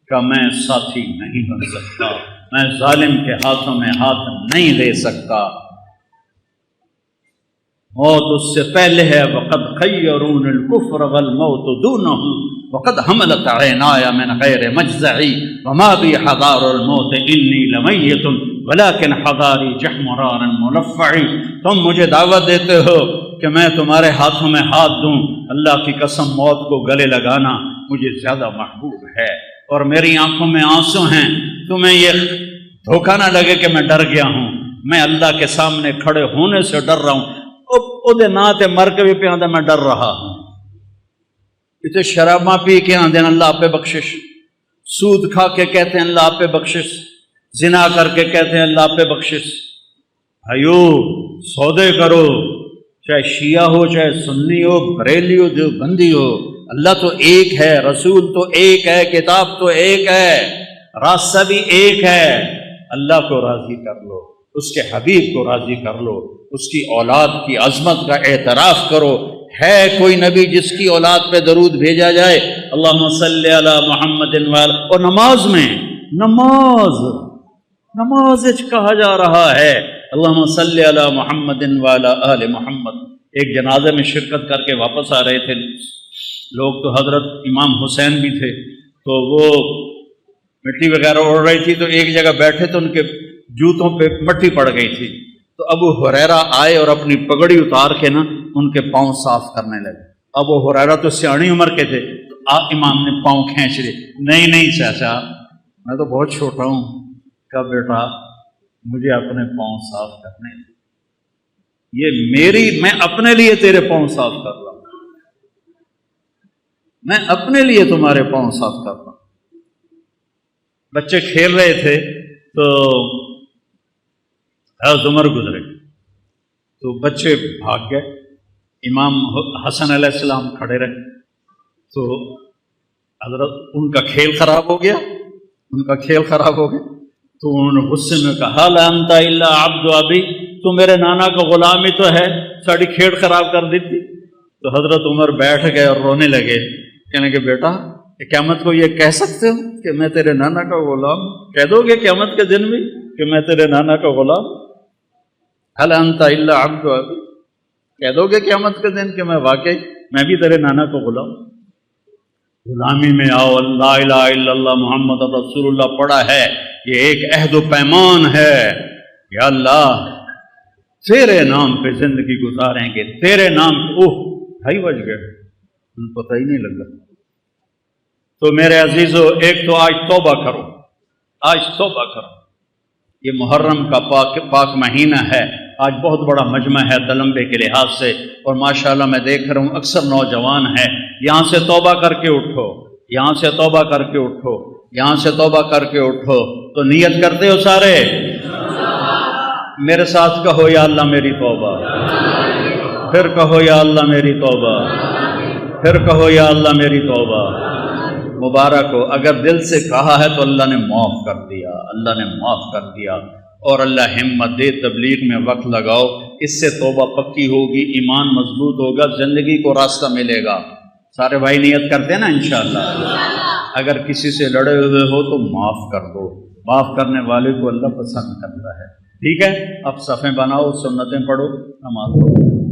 کا میں ساتھی نہیں بن سکتا، میں ظالم کے ہاتھوں میں ہاتھ نہیں دے سکتا. موت اس سے پہلے ہے. وقد خیرون الکفر والموت دونہ وقد حملت عینایا من غیر مجزعی وما بی حضار الموت انی لمیت ولیکن حضاری جحمرار ملفعی. تم مجھے دعوت دیتے ہو کہ میں تمہارے ہاتھوں میں ہاتھ دوں. اللہ کی قسم، موت کو گلے لگانا مجھے زیادہ محبوب ہے، اور میری آنکھوں میں آنسو ہیں. تمہیں یہ دھوکہ نہ لگے کہ میں ڈر گیا ہوں. میں اللہ کے سامنے کھڑے ہونے سے ڈر رہا ہوں. او ناتے مر کے بھی پہ آدھا میں ڈر رہا ہوں. اتنے شراباں پی کے آدھے اللہ آپ پہ بخشش، سود کھا کے کہتے ہیں اللہ آپ پہ بخشش، زنا کر کے کہتے ہیں اللہ آپ پہ بخشش. بھائیو، سودے کرو، چاہے شیعہ ہو، چاہے سنی ہو، بریلی ہو، جو بندی ہو. اللہ تو ایک ہے، رسول تو ایک ہے، کتاب تو ایک ہے، راستہ بھی ایک ہے. اللہ کو راضی کر لو، اس کے حبیب کو راضی کر لو، اس کی اولاد کی عظمت کا اعتراف کرو. ہے کوئی نبی جس کی اولاد پہ درود بھیجا جائے؟ اللہم صلی علی محمد وعلی. اور نماز میں نماز کہا جا رہا ہے اللہم صلی علی محمد وعلی آل محمد. ایک جنازے میں شرکت کر کے واپس آ رہے تھے لوگ، تو حضرت امام حسین بھی تھے، تو وہ مٹی وغیرہ اڑ رہی تھی، تو ایک جگہ بیٹھے تو ان کے جوتوں پہ مٹی پڑ گئی تھی. تو ابو ہریرہ آئے اور اپنی پگڑی اتار کے نا ان کے پاؤں صاف کرنے لگے. ابو ہریرہ تو سیاਣੀ عمر کے تھے، تو امام نے پاؤں کھینچ لیے. نہیں چاچا، میں تو بہت چھوٹا ہوں. کہا بیٹا مجھے اپنے پاؤں صاف کرنے، یہ میں اپنے لیے تیرے پاؤں صاف کر رہا ہوں، میں اپنے لیے تمہارے پاؤں صاف کر رہا ہوں. بچے کھیل رہے تھے تو حضرت عمر گزرے، تو بچے بھاگ گئے. امام حسن علیہ السلام کھڑے رہے، تو حضرت ان کا کھیل خراب ہو گیا. تو انہوں نے غصے میں کہا لا انت الا عبد ابی، تو میرے نانا کا غلام ہی تو ہے، ساری کھیل خراب کر دی تھی. تو حضرت عمر بیٹھ گئے اور رونے لگے، کہنے کہ بیٹا قیامت کو یہ کہہ سکتے ہو کہ میں تیرے نانا کا غلام؟ کہہ دو گے قیامت کے دن بھی کہ میں تیرے نانا کا غلام؟ هل انت الا عبد ابی، کہہ دو گے قیامت کے دن کہ میں واقعی میں بھی تیرے نانا کا غلام؟ غلامی میں آؤ. لا الہ الا اللہ محمد رسول اللہ پڑھا ہے، یہ ایک عہد و پیمان ہے. یا اللہ تیرے نام پہ زندگی گزاریں گے، تیرے نام پہ. اوہ 2:30 بج گئے، پتہ ہی نہیں لگا. تو میرے عزیزو، ایک تو آج توبہ کرو، یہ محرم کا پاک مہینہ ہے. آج بہت بڑا مجمع ہے دلمبے کے لحاظ سے، اور ماشاءاللہ میں دیکھ رہا ہوں اکثر نوجوان ہیں. یہاں سے توبہ کر کے اٹھو، یہاں سے توبہ کر کے اٹھو، یہاں سے توبہ کر کے اٹھو. تو نیت کرتے ہو سارے؟ میرے ساتھ کہو یا اللہ میری توبہ، پھر کہو یا اللہ میری توبہ، پھر کہو یا اللہ میری توبہ. مبارک ہو. اگر دل سے کہا ہے تو اللہ نے معاف کر دیا، اللہ نے معاف کر دیا. اور اللہ ہمت دے، تبلیغ میں وقت لگاؤ، اس سے توبہ پکی ہوگی، ایمان مضبوط ہوگا، زندگی کو راستہ ملے گا. سارے بھائی نیت کرتے ہیں نا انشاءاللہ. اگر کسی سے لڑے ہوئے ہو تو معاف کر دو، معاف کرنے والے کو اللہ پسند کرتا ہے. ٹھیک ہے، اب صفیں بناؤ، سنتیں پڑھو، نماز پڑھو.